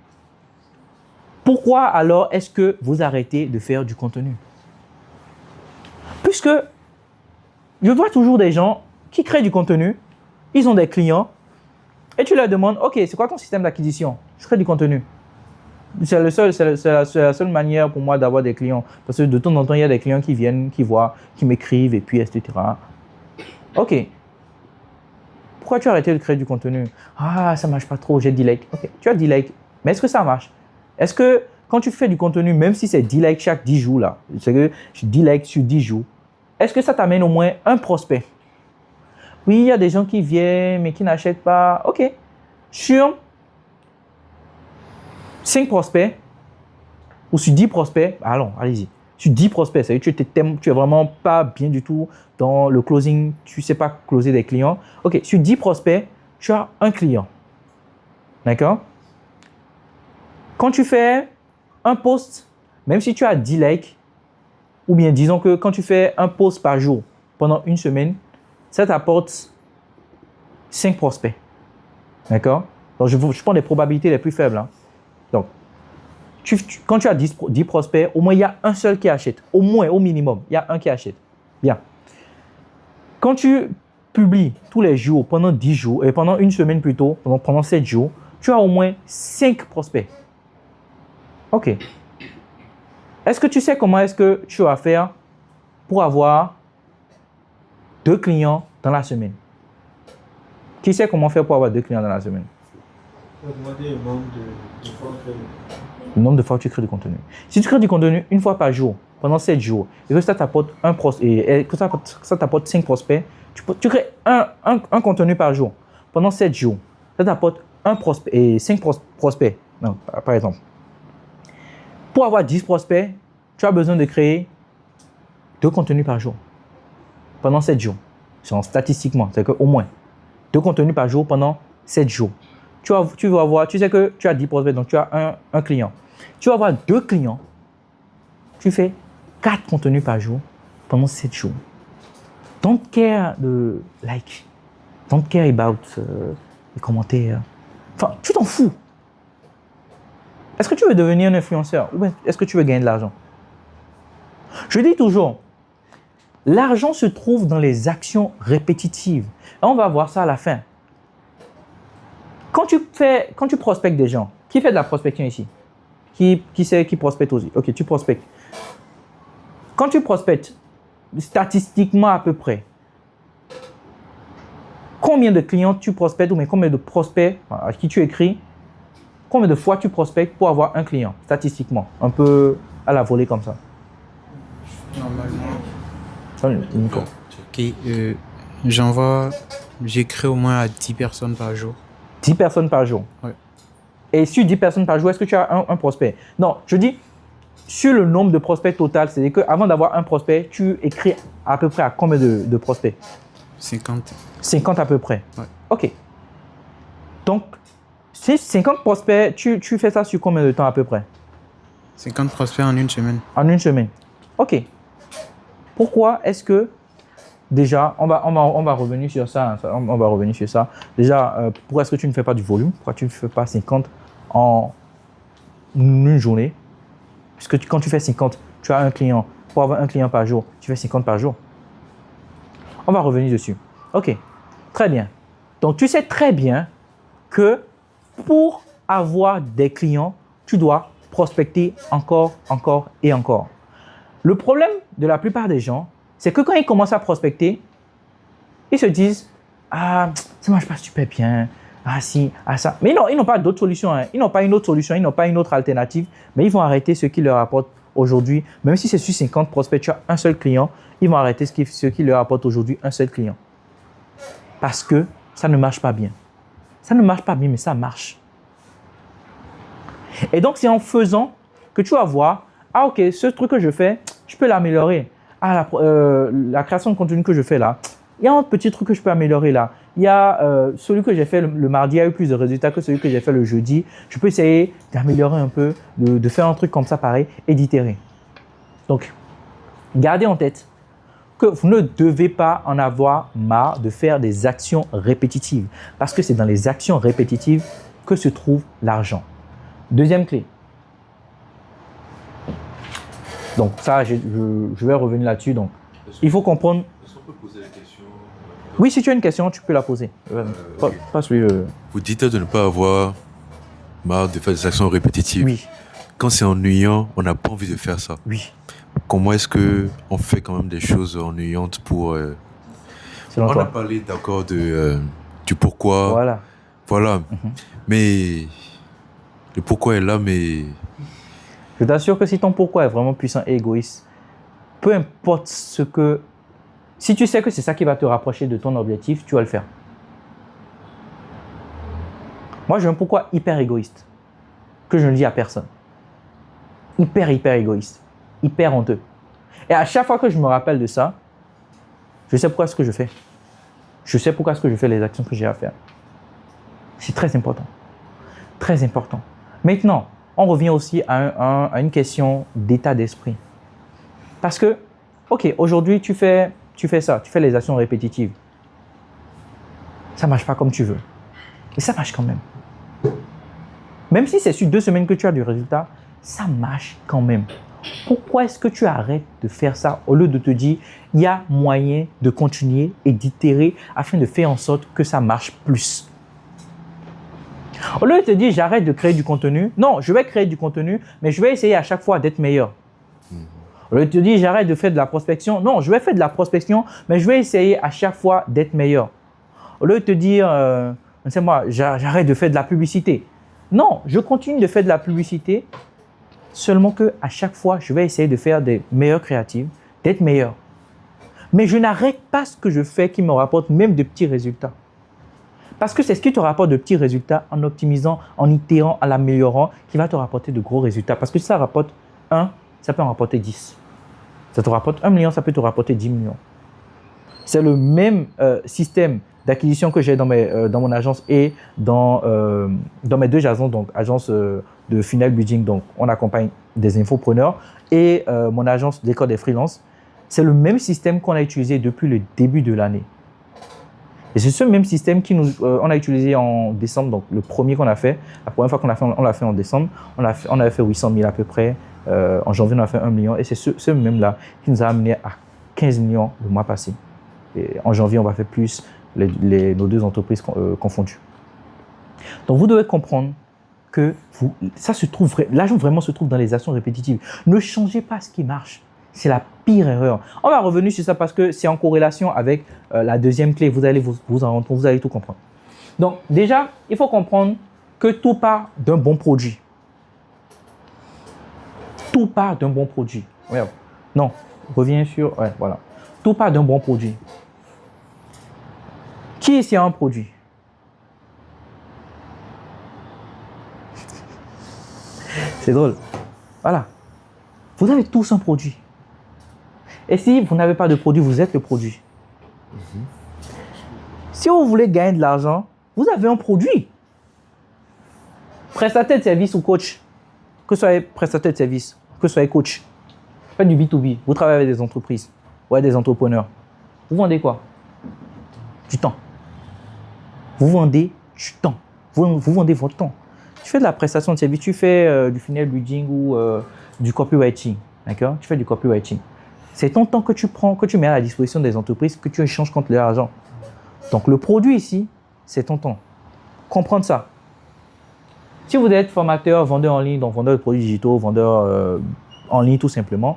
Pourquoi alors est-ce que vous arrêtez de faire du contenu? Puisque je vois toujours des gens qui créent du contenu, ils ont des clients et tu leur demandes, ok, c'est quoi ton système d'acquisition? Je crée du contenu. C'est la seule manière pour moi d'avoir des clients. Parce que de temps en temps, il y a des clients qui viennent, qui voient, qui m'écrivent et puis etc. Ok. Pourquoi tu as arrêté de créer du contenu? Ah, ça ne marche pas trop, j'ai 10 likes. Ok, tu as 10 likes. Mais est-ce que ça marche? Est-ce que quand tu fais du contenu, même si c'est 10 likes chaque 10 jours, là, c'est que 10 likes sur 10 jours, est-ce que ça t'amène au moins un prospect? Oui, il y a des gens qui viennent, mais qui n'achètent pas. Ok. Sur 5 prospects ou sur 10 prospects, allons, allez-y. Sur 10 prospects, ça veut dire que tu es vraiment pas bien du tout dans le closing, tu ne sais pas closer des clients. Ok, sur 10 prospects, tu as un client. D'accord? Quand tu fais un post, même si tu as 10 likes, ou bien disons que quand tu fais un post par jour pendant une semaine, ça t'apporte 5 prospects. D'accord? Donc, je prends les probabilités les plus faibles. Hein. Donc, quand tu as 10 prospects, au moins il y a un seul qui achète. Au moins, au minimum, il y a un qui achète. Bien. Quand tu publies tous les jours, pendant 10 jours, et pendant une semaine plutôt, pendant 7 jours, tu as au moins 5 prospects. OK. Est-ce que tu sais comment est-ce que tu vas faire pour avoir 2 clients dans la semaine? Qui sait comment faire pour avoir 2 clients dans la semaine? Augmenter le nombre de fois que Le nombre de fois que tu crées du contenu. Si tu crées du contenu une fois par jour, pendant 7 jours, et que ça t'apporte ça t'apporte 5 prospects, tu crées un contenu par jour pendant 7 jours. Ça t'apporte un prospect et 5 prospects, non, par exemple. Pour avoir 10 prospects, tu as besoin de créer 2 contenus par jour pendant 7 jours. Statistiquement, c'est qu'au moins 2 contenus par jour pendant 7 jours. Tu sais que tu as 10 prospects, donc tu as un client. Tu vas avoir 2 clients. Tu fais 4 contenus par jour pendant 7 jours. Don't care de like. Don't care about les commentaires. Enfin, tu t'en fous. Est-ce que tu veux devenir un influenceur ou est-ce que tu veux gagner de l'argent? Je dis toujours, l'argent se trouve dans les actions répétitives. Et on va voir ça à la fin. Quand tu prospectes des gens, qui fait de la prospection ici? Qui prospecte aussi? Ok, tu prospectes. Quand tu prospectes, statistiquement à peu près, combien de clients tu prospectes ou combien de prospects à qui tu écris, combien de fois tu prospectes pour avoir un client, statistiquement, un peu à la volée comme ça? normalement. J'écris au moins à 10 personnes par jour. 10 personnes par jour. Ouais. Et sur 10 personnes par jour, est-ce que tu as un prospect? Non, je dis sur le nombre de prospects total, c'est-à-dire qu'avant d'avoir un prospect, tu écris à peu près à combien de prospects? 50. 50 à peu près. Ouais. OK. Donc, ces 50 prospects, tu fais ça sur combien de temps à peu près? 50 prospects en une semaine. En une semaine. OK. Pourquoi est-ce que, déjà, on va revenir sur ça. On va revenir sur ça. Déjà, pourquoi est-ce que tu ne fais pas du volume? Pourquoi tu ne fais pas 50 en une journée? Puisque quand tu fais 50, tu as un client. Pour avoir un client par jour, tu fais 50 par jour. On va revenir dessus. OK. Très bien. Donc, tu sais très bien que pour avoir des clients, tu dois prospecter encore et encore. Le problème de la plupart des gens, c'est que quand ils commencent à prospecter, ils se disent « Ah, ça ne marche pas super bien. Ah si, ah ça. » Mais non, ils n'ont pas d'autre solution. Hein. Ils n'ont pas une autre solution, ils n'ont pas une autre alternative. Mais ils vont arrêter ce qui leur apporte aujourd'hui. Même si c'est sur 50 prospects, tu as un seul client, ils vont arrêter ce qui leur apporte aujourd'hui un seul client. Parce que ça ne marche pas bien. Ça ne marche pas bien, mais ça marche. Et donc, c'est en faisant que tu vas voir, ah ok, ce truc que je fais, je peux l'améliorer. Ah, la création de contenu que je fais là, il y a un petit truc que je peux améliorer là. Il y a celui que j'ai fait le mardi a eu plus de résultats que celui que j'ai fait le jeudi. Je peux essayer d'améliorer un peu, de faire un truc comme ça pareil et d'itérer. Donc, gardez en tête que vous ne devez pas en avoir marre de faire des actions répétitives parce que c'est dans les actions répétitives que se trouve l'argent. Deuxième clé. Donc ça, je vais revenir là-dessus. Donc, il faut comprendre. Est-ce qu'on peut poser la question? Oui, si tu as une question, tu peux la poser. Ok. Passe-lui. Vous dites de ne pas avoir marre de faire des actions répétitives. Oui, Quand c'est ennuyant, on n'a pas envie de faire ça. oui. Comment est-ce qu'on fait quand même des choses ennuyantes pour... Selon on a toi. parlé d'accord du pourquoi. Voilà. Voilà. Mais le pourquoi est là, mais... Je t'assure que si ton pourquoi est vraiment puissant et égoïste, peu importe ce que... Si tu sais que c'est ça qui va te rapprocher de ton objectif, tu vas le faire. Moi, j'ai un pourquoi hyper égoïste, que je ne dis à personne. Hyper égoïste, hyper honteux. Et à chaque fois que je me rappelle de ça, je sais pourquoi est-ce que je fais. Je sais pourquoi est-ce que je fais les actions que j'ai à faire. C'est très important. Très important. Maintenant, on revient aussi à une question d'état d'esprit. Parce que, ok, aujourd'hui, tu fais ça, tu fais les actions répétitives. Ça ne marche pas comme tu veux. Mais ça marche quand même. Même si c'est sur 2 semaines que tu as du résultat, ça marche quand même. Pourquoi est-ce que tu arrêtes de faire ça au lieu de te dire, il y a moyen de continuer et d'itérer afin de faire en sorte que ça marche plus? Au lieu de te dire, j'arrête de créer du contenu, non, je vais créer du contenu, mais je vais essayer à chaque fois d'être meilleur. Au lieu de te dire, j'arrête de faire de la prospection, non, je vais faire de la prospection, mais je vais essayer à chaque fois d'être meilleur. Au lieu de te dire, j'arrête de faire de la publicité. Non, je continue de faire de la publicité, seulement qu'à chaque fois, je vais essayer de faire des meilleures créatives, d'être meilleur. Mais je n'arrête pas ce que je fais qui me rapporte même de petits résultats. Parce que c'est ce qui te rapporte de petits résultats en optimisant, en itérant, en l'améliorant, qui va te rapporter de gros résultats. Parce que si ça rapporte 1, ça peut en rapporter 10. Ça te rapporte 1 million, ça peut te rapporter 10 millions. C'est le même système d'acquisition que j'ai dans mon agence et dans mes 2 agences, donc agence de funnel building, donc on accompagne des infopreneurs, et mon agence d'école des freelances. C'est le même système qu'on a utilisé depuis le début de l'année. Et c'est ce même système qu'on a utilisé en décembre, donc le premier qu'on a fait. La première fois qu'on l'a fait, on l'a fait en décembre. On avait fait 800 000 à peu près. En janvier, on a fait 1 million. Et c'est ce même-là qui nous a amené à 15 millions le mois passé. Et en janvier, on va faire plus nos 2 entreprises confondues. Donc, vous devez comprendre que l'argent vraiment se trouve dans les actions répétitives. Ne changez pas ce qui marche. C'est la pire erreur. On va revenir sur ça parce que c'est en corrélation avec la deuxième clé. Vous allez vous en rendre compte, vous allez tout comprendre. Donc, déjà, il faut comprendre que tout part d'un bon produit. Tout part d'un bon produit. Regarde. Non, reviens sur... Ouais, voilà. Tout part d'un bon produit. Qui ici a un produit? C'est drôle. Voilà. Vous avez tous un produit. Et si vous n'avez pas de produit, vous êtes le produit. Si vous voulez gagner de l'argent, vous avez un produit. Prestataire de service ou coach, que ce soit prestataire de service, que ce soit coach, faites du B2B, vous travaillez avec des entreprises ou avec des entrepreneurs. Vous vendez quoi? Du temps. Vous vendez du temps. Vous vendez votre temps. Tu fais de la prestation de service, tu fais du funnel building ou du copywriting. D'accord? Tu fais du copywriting. C'est ton temps que tu prends, que tu mets à la disposition des entreprises, que tu échanges contre leur argent. Donc, le produit ici, c'est ton temps. Comprendre ça. Si vous êtes formateur, vendeur en ligne, donc vendeur de produits digitaux, vendeur en ligne tout simplement,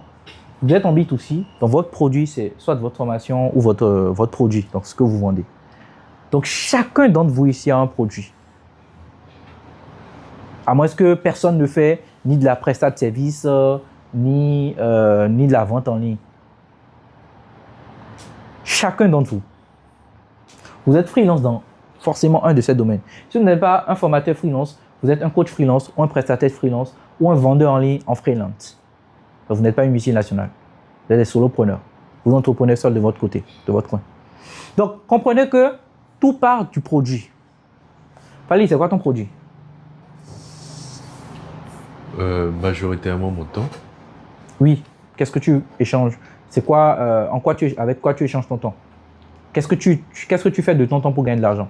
vous êtes en B2C, donc votre produit, c'est soit votre formation ou votre produit, donc ce que vous vendez. Donc, chacun d'entre vous ici a un produit. À moins que personne ne fait ni de la prestation de service, ni de la vente en ligne. Chacun d'entre vous. Vous êtes freelance dans forcément un de ces domaines. Si vous n'êtes pas un formateur freelance, vous êtes un coach freelance ou un prestataire freelance ou un vendeur en ligne en freelance. Donc, vous n'êtes pas une multinationale. Vous êtes des solopreneurs. Vous entreprenez seul de votre côté, de votre coin. Donc, comprenez que tout part du produit. Fali, c'est quoi ton produit? Majoritairement mon temps. Oui. Qu'est-ce que tu échanges? C'est quoi, avec quoi tu échanges ton temps? Qu'est-ce que tu fais de ton temps pour gagner de l'argent?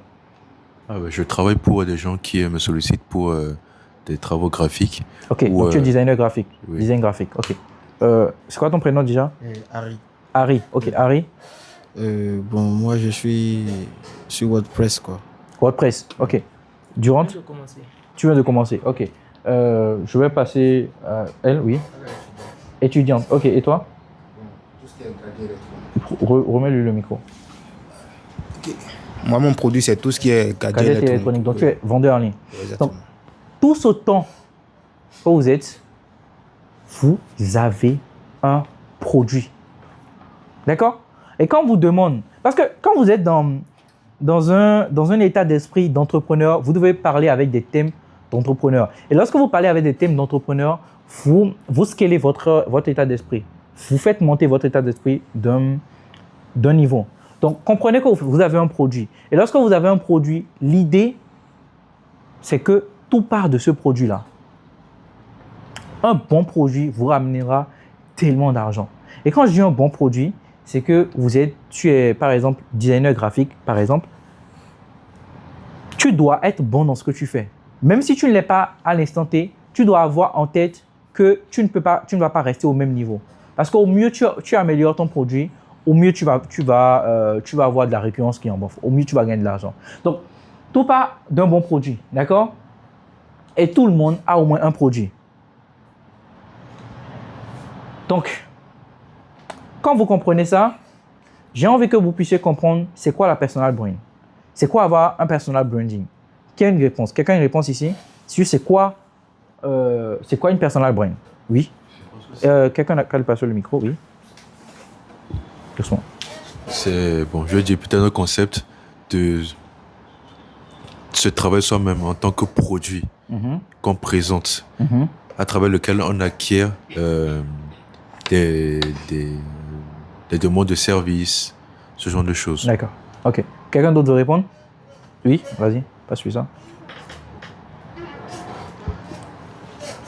Je travaille pour des gens qui me sollicitent pour des travaux graphiques. Ok, donc tu es designer graphique. Oui. Design graphique, ok. C'est quoi ton prénom déjà? Harry. Harry, ok. Harry? Moi je suis sur WordPress quoi. WordPress, ok. Durant? Tu viens de commencer, ok. Je vais passer à elle, oui. Étudiante, ok. Et toi? Tout ce qui est gadget Remets-lui le micro. électronique. Moi mon produit c'est tout ce qui est gadget électronique. Donc tu es vendeur en ligne. Exactement. Donc, tout ce temps que vous êtes, vous avez un produit. D'accord? Et quand on vous demande, parce que quand vous êtes dans dans un état d'esprit d'entrepreneur, vous devez parler avec des thèmes d'entrepreneur. Et lorsque vous parlez avec des thèmes d'entrepreneur, vous scalez votre état d'esprit. Vous faites monter votre état d'esprit d'un niveau. Donc, comprenez que vous avez un produit. Et lorsque vous avez un produit, l'idée, c'est que tout part de ce produit-là. Un bon produit vous ramènera tellement d'argent. Et quand je dis un bon produit, c'est que tu es, par exemple, designer graphique, par exemple, tu dois être bon dans ce que tu fais. Même si tu ne l'es pas à l'instant T, tu dois avoir en tête que tu ne vas pas rester au même niveau. Parce qu'au mieux tu améliores ton produit, au mieux tu vas avoir de la récurrence qui en bouffe. Au mieux tu vas gagner de l'argent. Donc, tout part d'un bon produit, d'accord? Et tout le monde a au moins un produit. Donc, quand vous comprenez ça, j'ai envie que vous puissiez comprendre c'est quoi la personal brand. C'est quoi avoir un personal branding? Qui a une réponse? Quelqu'un a une réponse ici? C'est quoi une personal brand? Oui. Quelqu'un a le passe sur le micro? Oui. C'est, bon, je vais dire peut-être un concept de se travailler soi-même en tant que produit qu'on présente, à travers lequel on acquiert des demandes de service, ce genre de choses. D'accord. Ok. Quelqu'un d'autre veut répondre? Oui, vas-y, passe-lui ça.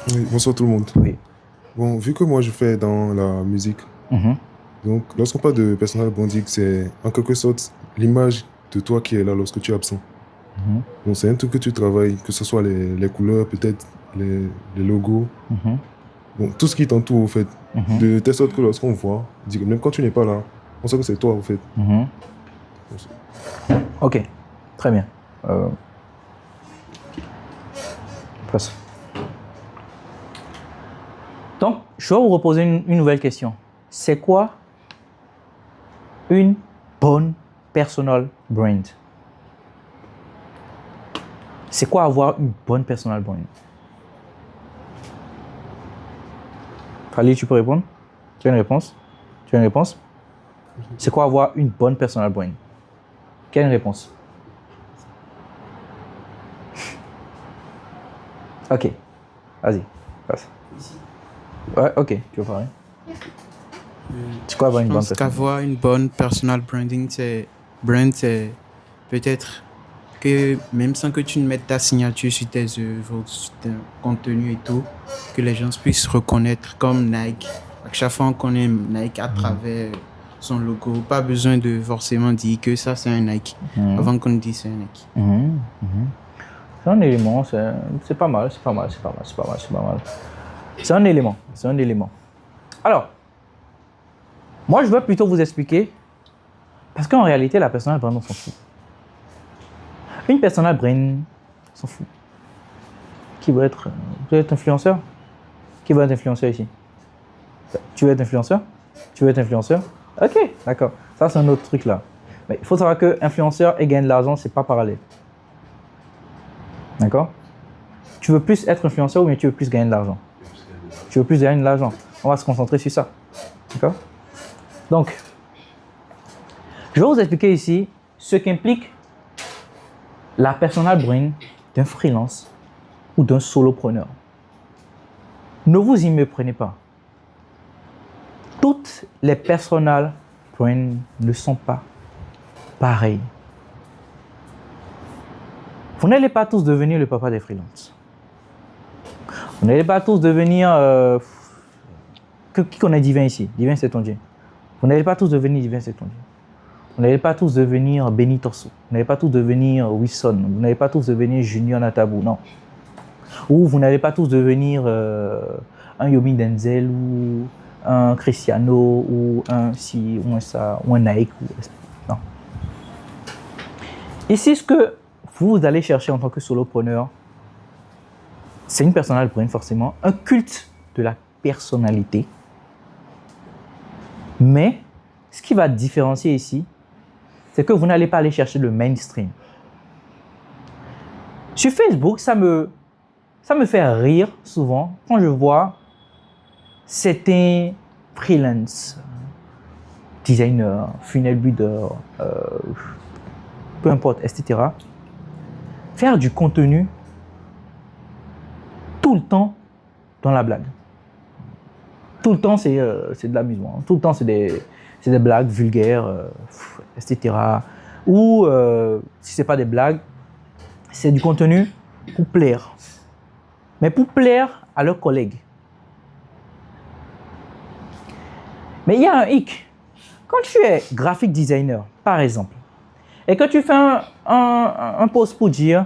Oui, bonsoir tout le monde. Oui. Bon, vu que moi je fais dans la musique, donc lorsqu'on parle de personal branding, c'est en quelque sorte l'image de toi qui est là lorsque tu es absent. Donc c'est un truc que tu travailles, que ce soit les couleurs, peut-être les logos, bon, tout ce qui t'entoure au fait, de telle sorte que lorsqu'on voit, même quand tu n'es pas là, on sait que c'est toi au fait. Ok, très bien. Passe. Donc, je vais vous reposer une nouvelle question. C'est quoi une bonne personal brand? C'est quoi avoir une bonne personal brand? Khalil, tu peux répondre? Tu as une réponse? Tu as une réponse? C'est quoi avoir une bonne personal brand? Quelle réponse? Ok, vas-y, passe. Ouais, ok, tu veux parler? C'est quoi avoir une bonne Je pense qu'avoir une bonne personal branding, c'est peut-être que même sans que tu ne mettes ta signature sur tes œuvres, sur ton contenu et tout, que les gens puissent reconnaître comme Nike. À chaque fois on connaît Nike à travers son logo. Pas besoin de forcément dire que ça c'est un Nike avant qu'on dise c'est un Nike. C'est un élément, c'est pas mal, c'est pas mal. C'est un élément. Alors, moi je vais plutôt vous expliquer, parce qu'en réalité la personal brand on s'en fout. Une personal brand s'en fout. Qui veut être influenceur? Qui veut être influenceur ici? Tu veux être influenceur? Ok, d'accord. Ça, c'est un autre truc là. Mais il faut savoir que influenceur et gagner de l'argent, c'est pas parallèle. D'accord? Tu veux plus être influenceur ou bien tu veux plus gagner de l'argent? Tu veux plus gagner de l'argent. On va se concentrer sur ça. D'accord? Donc, je vais vous expliquer ici ce qu'implique la personal brand d'un freelance ou d'un solopreneur. Ne vous y méprenez pas. Toutes les personal brands ne sont pas pareilles. Vous n'allez pas tous devenir le papa des freelances. Vous n'allez pas tous devenir... qui connaît Divin ici? Divin, c'est ton Dieu. Vous n'allez pas tous devenir Divin, c'est ton Dieu. Vous n'allez pas tous devenir Benny Torso. Vous n'allez pas tous devenir Wilson. Vous n'allez pas tous devenir Junior Natabou. Non. Ou vous n'allez pas tous devenir un Yomi Denzel ou un Cristiano ou un si ou un ça ou un Nike. Non. Ici, ce que vous allez chercher en tant que solopreneur, c'est une personal brand forcément, un culte de la personnalité. Mais ce qui va différencier ici, c'est que vous n'allez pas aller chercher le mainstream. Sur Facebook, ça me fait rire souvent quand je vois certains freelance, designers, funnel builder, peu importe, etc. Faire du contenu tout le temps dans la blague. Tout le temps, c'est de l'amusement. Tout le temps, c'est des blagues vulgaires, etc. Ou, si ce n'est pas des blagues, c'est du contenu pour plaire. Mais pour plaire à leurs collègues. Mais il y a un hic. Quand tu es graphic designer, par exemple, et que tu fais un post pour dire,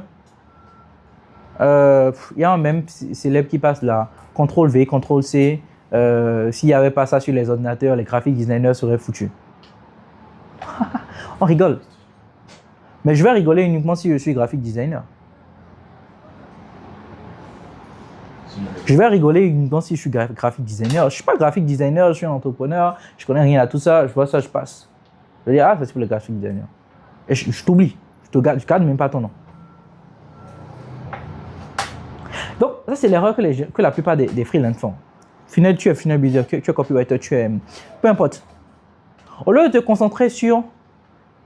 il y a un même célèbre qui passe là, CTRL-V, CTRL-C, s'il n'y avait pas ça sur les ordinateurs, les graphic designers seraient foutus. On rigole. Mais je vais rigoler uniquement si je suis graphic designer. Je vais rigoler uniquement si je suis graphic designer. Je ne suis pas graphic designer, je suis un entrepreneur, je ne connais rien à tout ça, je vois ça, je passe. Je vais dire, ah, ça c'est pour le graphic designer. Et je t'oublie, je garde même pas ton nom. Donc, ça c'est l'erreur que la plupart des freelances font. Final, tu es final builder, tu es copywriter, tu es... Peu importe. Au lieu de te concentrer sur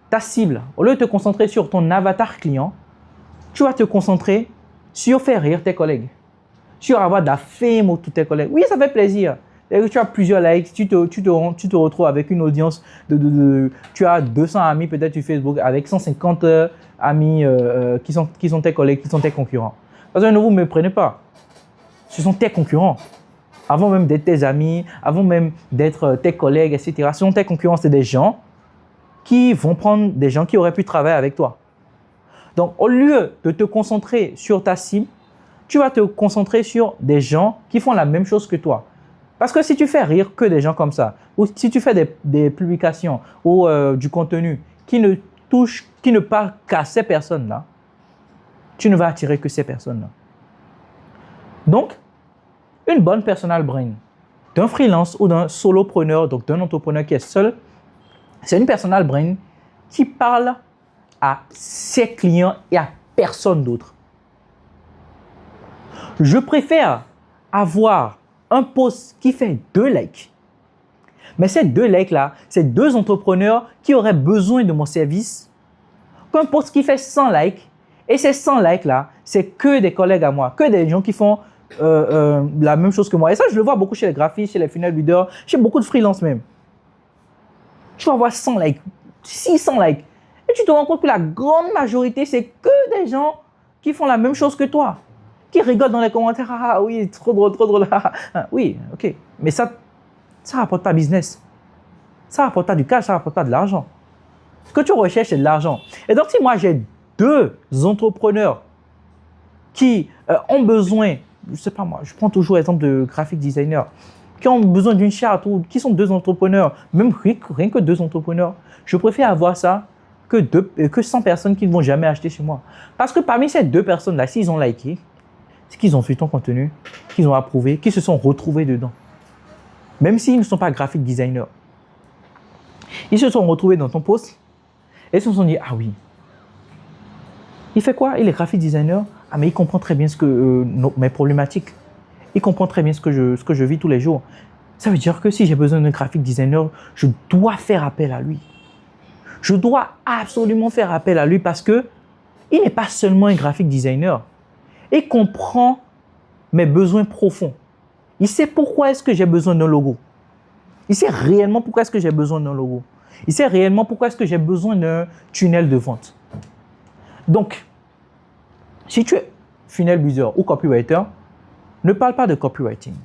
ta cible, au lieu de te concentrer sur ton avatar client, tu vas te concentrer sur faire rire tes collègues. Sur avoir de la fame autour de tes collègues. Oui, ça fait plaisir. Tu as plusieurs likes, tu te retrouves avec une audience tu as 200 amis peut-être sur Facebook avec 150 amis qui sont tes collègues, qui sont tes concurrents. Parce que ne vous méprenez pas. Ce sont tes concurrents. Avant même d'être tes amis, avant même d'être tes collègues, etc. Ce sont tes concurrents, c'est des gens qui vont prendre des gens qui auraient pu travailler avec toi. Donc, au lieu de te concentrer sur ta cible, tu vas te concentrer sur des gens qui font la même chose que toi. Parce que si tu fais rire que des gens comme ça, ou si tu fais des publications ou du contenu qui ne parle qu'à ces personnes-là, tu ne vas attirer que ces personnes-là. Donc, une bonne personal brand d'un freelance ou d'un solopreneur, donc d'un entrepreneur qui est seul, c'est une personal brand qui parle à ses clients et à personne d'autre. Je préfère avoir un post qui fait 2 likes. Mais ces 2 likes-là, c'est 2 entrepreneurs qui auraient besoin de mon service, qu'un post qui fait 100 likes. Et ces 100 likes-là, c'est que des collègues à moi, que des gens qui font la même chose que moi. Et ça, je le vois beaucoup chez les graphistes, chez les funnel builders, chez beaucoup de freelance même. Tu vas avoir 100 likes, 600 likes. Et tu te rends compte que la grande majorité, c'est que des gens qui font la même chose que toi. Qui rigolent dans les commentaires, ah oui, trop drôle, ah, oui, ok. Mais ça rapporte pas business. Ça rapporte pas du cash, ça rapporte pas de l'argent. Ce que tu recherches, c'est de l'argent. Et donc, si moi, j'ai 2 entrepreneurs qui ont besoin, je sais pas moi, je prends toujours l'exemple de graphic designer, qui ont besoin d'une charte ou qui sont 2 entrepreneurs, même rien que 2 entrepreneurs, je préfère avoir ça que 100 personnes qui ne vont jamais acheter chez moi. Parce que parmi ces 2 personnes-là, s'ils ont liké, c'est qu'ils ont vu ton contenu, qu'ils ont approuvé, qu'ils se sont retrouvés dedans. Même s'ils ne sont pas graphic designers. Ils se sont retrouvés dans ton post et ils se sont dit, ah oui, il fait quoi? Il est graphic designer. Ah mais il comprend très bien mes problématiques. Il comprend très bien ce que je vis tous les jours. Ça veut dire que si j'ai besoin d'un graphic designer, je dois faire appel à lui. Je dois absolument faire appel à lui parce que il n'est pas seulement un graphic designer. Il comprend mes besoins profonds. Il sait pourquoi est-ce que j'ai besoin d'un logo. Il sait réellement pourquoi est-ce que j'ai besoin d'un logo. Il sait réellement pourquoi est-ce que j'ai besoin d'un tunnel de vente. Donc, si tu es funnel builder ou copywriter, ne parle pas de copywriting.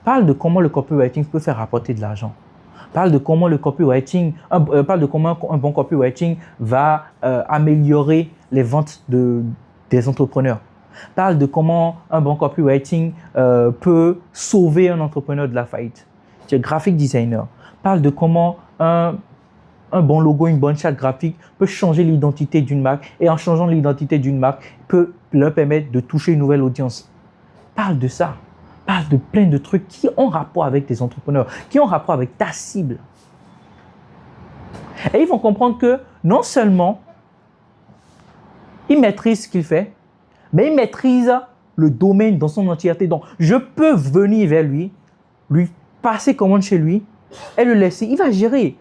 Parle de comment le copywriting peut faire rapporter de l'argent. Parle de comment le copywriting, parle de comment un bon copywriting va améliorer les ventes des entrepreneurs. Parle de comment un bon copywriting peut sauver un entrepreneur de la faillite. Tu es graphic designer. Parle de comment un bon logo, une bonne charte graphique peut changer l'identité d'une marque et en changeant l'identité d'une marque peut leur permettre de toucher une nouvelle audience. Parle de ça. Parle de plein de trucs qui ont rapport avec des entrepreneurs, qui ont rapport avec ta cible. Et ils vont comprendre que non seulement il maîtrise ce qu'il fait, mais il maîtrise le domaine dans son entièreté. Donc, je peux venir vers lui passer commande chez lui et le laisser. Il va gérer.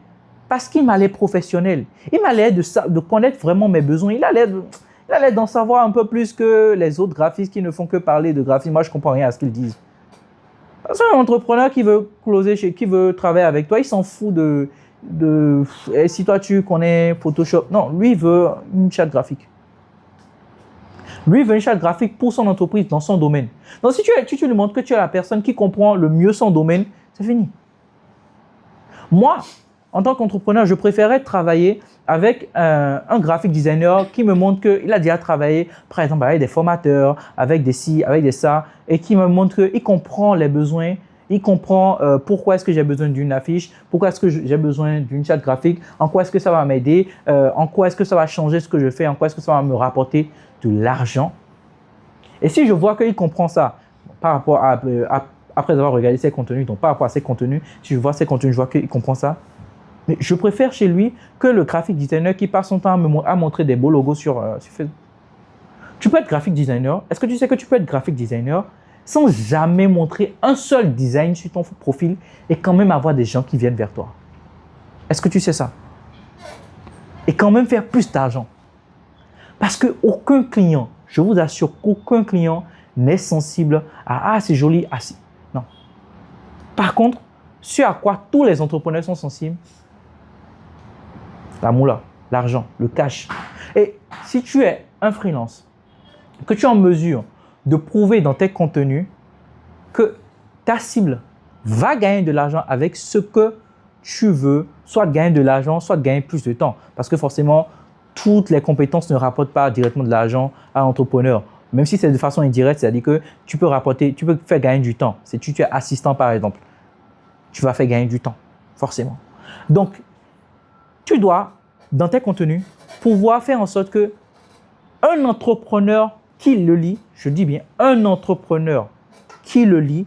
Parce qu'il m'a l'air professionnel. Il m'a l'air de connaître vraiment mes besoins. Il a l'air d'en savoir un peu plus que les autres graphistes qui ne font que parler de graphisme. Moi, je ne comprends rien à ce qu'ils disent. C'est un entrepreneur qui veut qui veut travailler avec toi. Il s'en fout et si toi, tu connais Photoshop. Non, lui, il veut une charte graphique. Lui, il veut une charte graphique pour son entreprise, dans son domaine. Donc, si tu lui montres que tu es la personne qui comprend le mieux son domaine, c'est fini. Moi, en tant qu'entrepreneur, je préférais travailler avec un graphic designer qui me montre qu'il a déjà travaillé, par exemple, avec des formateurs, avec des ci, avec des ça, et qui me montre qu'il comprend les besoins, il comprend pourquoi est-ce que j'ai besoin d'une affiche, pourquoi est-ce que j'ai besoin d'une charte graphique, en quoi est-ce que ça va m'aider, en quoi est-ce que ça va changer ce que je fais, en quoi est-ce que ça va me rapporter de l'argent. Et si je vois qu'il comprend ça par rapport après avoir regardé ses contenus, donc par rapport à ses contenus, si je vois ses contenus, je vois qu'il comprend ça, mais je préfère chez lui que le graphic designer qui passe son temps à montrer des beaux logos sur Facebook. Tu peux être graphic designer. Est-ce que tu sais que tu peux être graphic designer sans jamais montrer un seul design sur ton profil et quand même avoir des gens qui viennent vers toi? Est-ce que tu sais ça? Et quand même faire plus d'argent. Parce qu'aucun client, je vous assure qu'aucun client n'est sensible à « Ah, c'est joli, ah, si ». Non. Par contre, ce à quoi tous les entrepreneurs sont sensibles, la moula, l'argent, le cash. Et si tu es un freelance, que tu es en mesure de prouver dans tes contenus que ta cible va gagner de l'argent avec ce que tu veux, soit gagner de l'argent, soit gagner plus de temps. Parce que forcément, toutes les compétences ne rapportent pas directement de l'argent à l'entrepreneur. Même si c'est de façon indirecte, c'est-à-dire que tu peux faire gagner du temps. Si tu es assistant, par exemple, tu vas faire gagner du temps, forcément. Donc, tu dois, dans tes contenus, pouvoir faire en sorte que un entrepreneur qui le lit, je dis bien un entrepreneur qui le lit,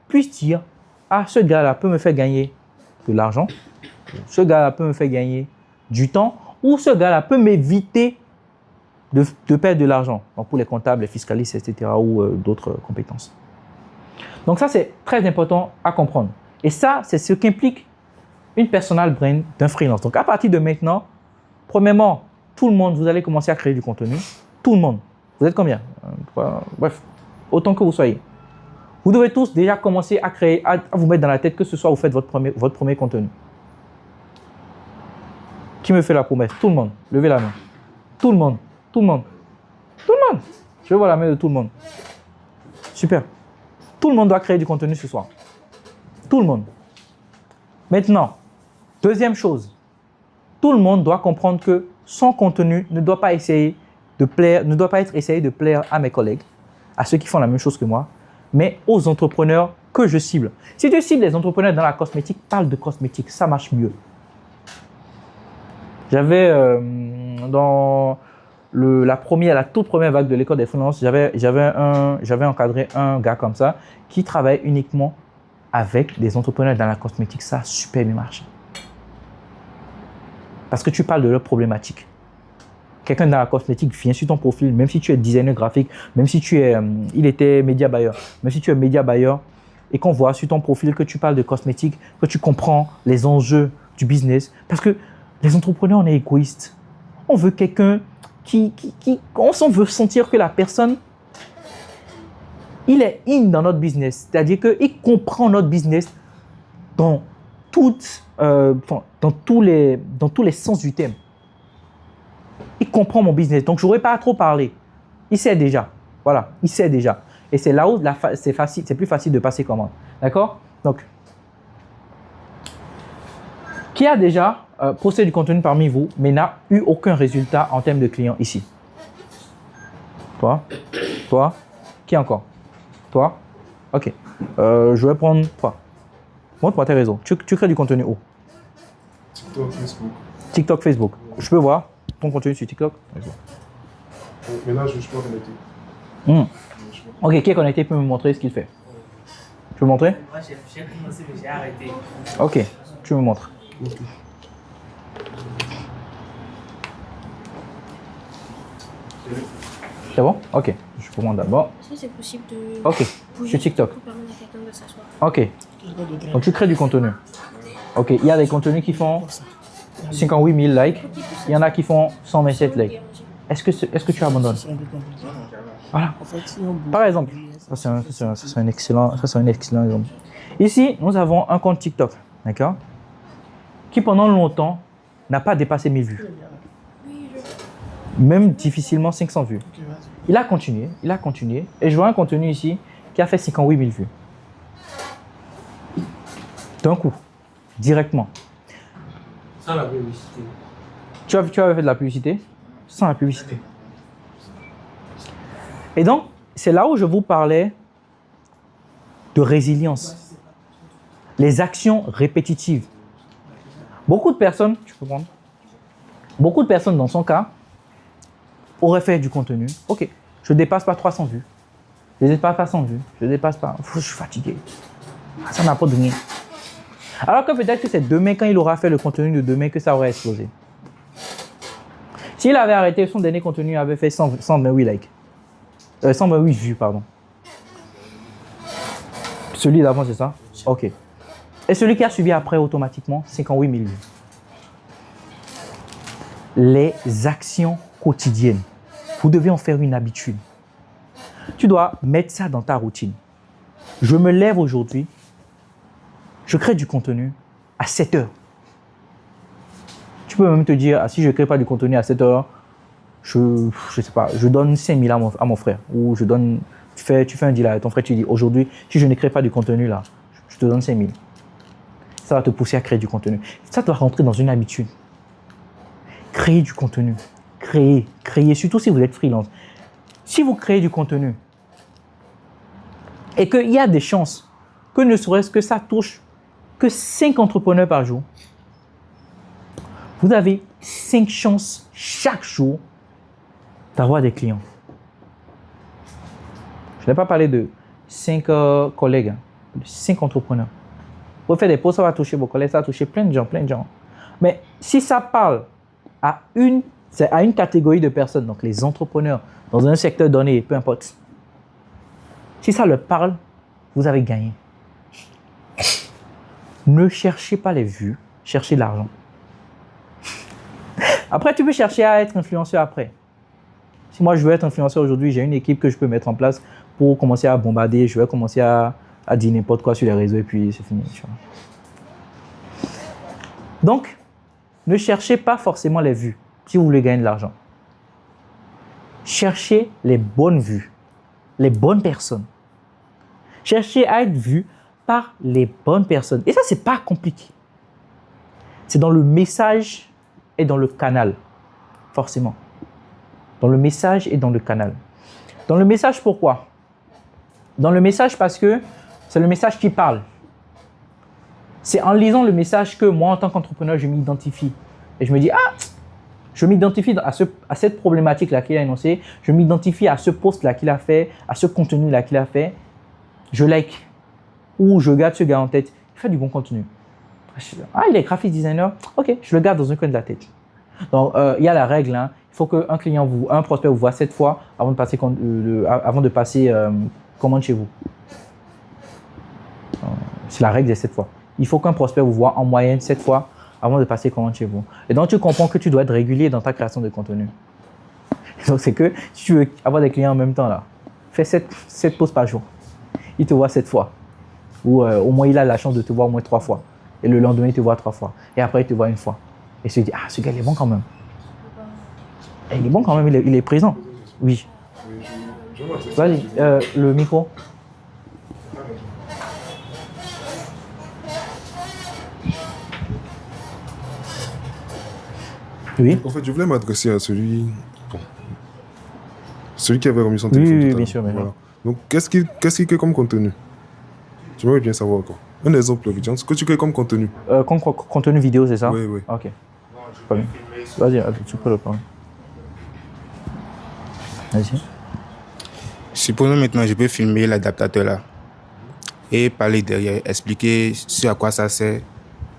puisse dire « Ah, ce gars-là peut me faire gagner de l'argent, ce gars-là peut me faire gagner du temps, ou ce gars-là peut m'éviter de perdre de l'argent. » Donc, pour les comptables, les fiscalistes, etc., ou d'autres compétences. Donc, ça, c'est très important à comprendre. Et ça, c'est ce qu'implique une personal brand d'un freelance. Donc, à partir de maintenant, premièrement, tout le monde, vous allez commencer à créer du contenu. Tout le monde. Vous êtes combien? 3, bref, autant que vous soyez. Vous devez tous déjà commencer à créer, à vous mettre dans la tête que ce soit vous faites votre premier contenu. Qui me fait la promesse? Tout le monde. Levez la main. Tout le monde. Tout le monde. Tout le monde. Je veux voir la main de tout le monde. Super. Tout le monde doit créer du contenu ce soir. Tout le monde. Maintenant, deuxième chose. Tout le monde doit comprendre que son contenu ne doit pas être essayé de plaire à mes collègues, à ceux qui font la même chose que moi, mais aux entrepreneurs que je cible. Si tu cibles les entrepreneurs dans la cosmétique, parle de cosmétique, ça marche mieux. J'avais dans la toute première vague de l'école des freelances, j'avais encadré un gars comme ça qui travaillait uniquement avec des entrepreneurs dans la cosmétique. Ça a super bien marché. Parce que tu parles de leurs problématiques. Quelqu'un dans la cosmétique vient sur ton profil, même si tu es designer graphique, même si il était média buyer, même si tu es média buyer et qu'on voit sur ton profil que tu parles de cosmétique, que tu comprends les enjeux du business. Parce que les entrepreneurs, on est égoïstes. On veut quelqu'un on veut sentir que la personne, il est in dans notre business. C'est-à-dire qu'il comprend notre business dans tous les sens du terme. Il comprend mon business, donc je n'aurais pas à trop parler. Il sait déjà. Voilà, il sait déjà. Et c'est là où c'est plus facile de passer commande. D'accord? Donc, qui a déjà posté du contenu parmi vous, mais n'a eu aucun résultat en termes de clients ici? Toi? Toi? Qui encore? Toi? Ok. Je vais prendre toi. Montre-moi tes réseaux. Tu crées du contenu où? TikTok, Facebook. TikTok, Facebook. Je peux voir ton contenu sur TikTok? Mais là, je ne suis pas connecté. Ok, qui est connecté peut me montrer ce qu'il fait. Tu peux me montrer? Moi, j'ai commencé, mais j'ai arrêté. Ok, tu me montres. Okay. C'est bon? Ok, je peux prendre d'abord. Est-ce que c'est possible de Ok, bouger sur TikTok. pour permettre à quelqu'un de s'asseoir? Ok, donc tu crées du contenu. Ok, il y a des contenus qui font 58 000 likes. Il y en a qui font 127 likes. Est-ce que tu abandonnes? Voilà. Par exemple, ça c'est un excellent exemple. Ici, nous avons un compte TikTok, d'accord, qui pendant longtemps n'a pas dépassé 1000 vues. Même difficilement 500 vues. Il a continué, et je vois un contenu ici qui a fait 58 000 vues. D'un coup, directement. Sans la publicité. Tu avais fait de la publicité? Sans la publicité. Et donc, c'est là où je vous parlais de résilience. Les actions répétitives. Beaucoup de personnes, tu peux prendre? Beaucoup de personnes dans son cas auraient fait du contenu. Ok, je ne dépasse pas 300 vues. Je ne dépasse pas 100 vues. Je ne dépasse pas. Je suis fatigué. Ça n'a pas donné. Alors que peut-être que c'est demain, quand il aura fait le contenu de demain, que ça aurait explosé. S'il avait arrêté, son dernier contenu avait fait 128 likes. 128 vues, pardon. Celui d'avant, c'est ça? Ok. Et celui qui a suivi après, automatiquement, 58 000 vues. Les actions quotidiennes. Vous devez en faire une habitude. Tu dois mettre ça dans ta routine. Je me lève aujourd'hui, je crée du contenu à 7 heures. Tu peux même te dire, si je ne crée pas du contenu à 7 heures, je sais pas, je donne 5 000 à mon frère. Ou tu fais un deal avec ton frère, tu dis, aujourd'hui, si je ne crée pas du contenu là, je te donne 5 000. Ça va te pousser à créer du contenu. Ça doit rentrer dans une habitude. Créer du contenu. Créer, surtout si vous êtes freelance. Si vous créez du contenu et qu'il y a des chances que ne serait-ce que ça touche que 5 entrepreneurs par jour, vous avez 5 chances chaque jour d'avoir des clients. Je n'ai pas parlé de 5 collègues, de 5 entrepreneurs. Vous faites des posts, ça va toucher vos collègues, ça va toucher plein de gens. Mais si ça parle à une catégorie de personnes, donc les entrepreneurs, dans un secteur donné, peu importe, si ça leur parle, vous avez gagné. Ne cherchez pas les vues, cherchez l'argent. Après, tu peux chercher à être influenceur après. Si moi je veux être influenceur aujourd'hui, j'ai une équipe que je peux mettre en place pour commencer à bombarder, je vais commencer à dire n'importe quoi sur les réseaux et puis c'est fini. Tu vois. Donc, ne cherchez pas forcément les vues si vous voulez gagner de l'argent. Cherchez les bonnes vues, les bonnes personnes. Cherchez à être vu par les bonnes personnes. Et ça, c'est pas compliqué. C'est dans le message et dans le canal, forcément. Dans le message et dans le canal. Dans le message, pourquoi? Dans le message, parce que c'est le message qui parle. C'est en lisant le message que moi, en tant qu'entrepreneur, je m'identifie. Et je me dis, je m'identifie à cette problématique-là qu'il a énoncée. Je m'identifie à ce post-là qu'il a fait, à ce contenu-là qu'il a fait. Je like. Ou je garde ce gars en tête. Il fait du bon contenu. Il est graphic designer. Ok, je le garde dans un coin de la tête. Donc, il y a la règle. Il faut qu'un prospect vous voit 7 fois avant de passer commande chez vous. C'est la règle des 7 fois. Il faut qu'un prospect vous voit en moyenne 7 fois avant de passer commande chez vous. Et donc, tu comprends que tu dois être régulier dans ta création de contenu. Donc, c'est que si tu veux avoir des clients en même temps, là, fais 7 posts par jour. Il te voit 7 fois. Ou au moins, il a la chance de te voir au moins 3 fois. Et le lendemain, il te voit 3 fois. Et après, il te voit 1 fois. Et il se dit, ce gars, il est bon quand même. Et il est bon quand même, il est présent. Oui. Vas-y, le micro. Oui. En fait, je voulais m'adresser à celui qui avait remis son téléphone. Oui, bien sûr. Voilà. Donc, qu'est-ce qu'il crée comme contenu? J'aimerais bien savoir quoi. Un exemple, ce que tu crées comme contenu. Contenu vidéo, c'est ça? Oui. Ok. Vas-y, tu peux le parler. Vas-y. Supposons maintenant, je peux filmer l'adaptateur là et parler derrière, expliquer ce à quoi ça sert.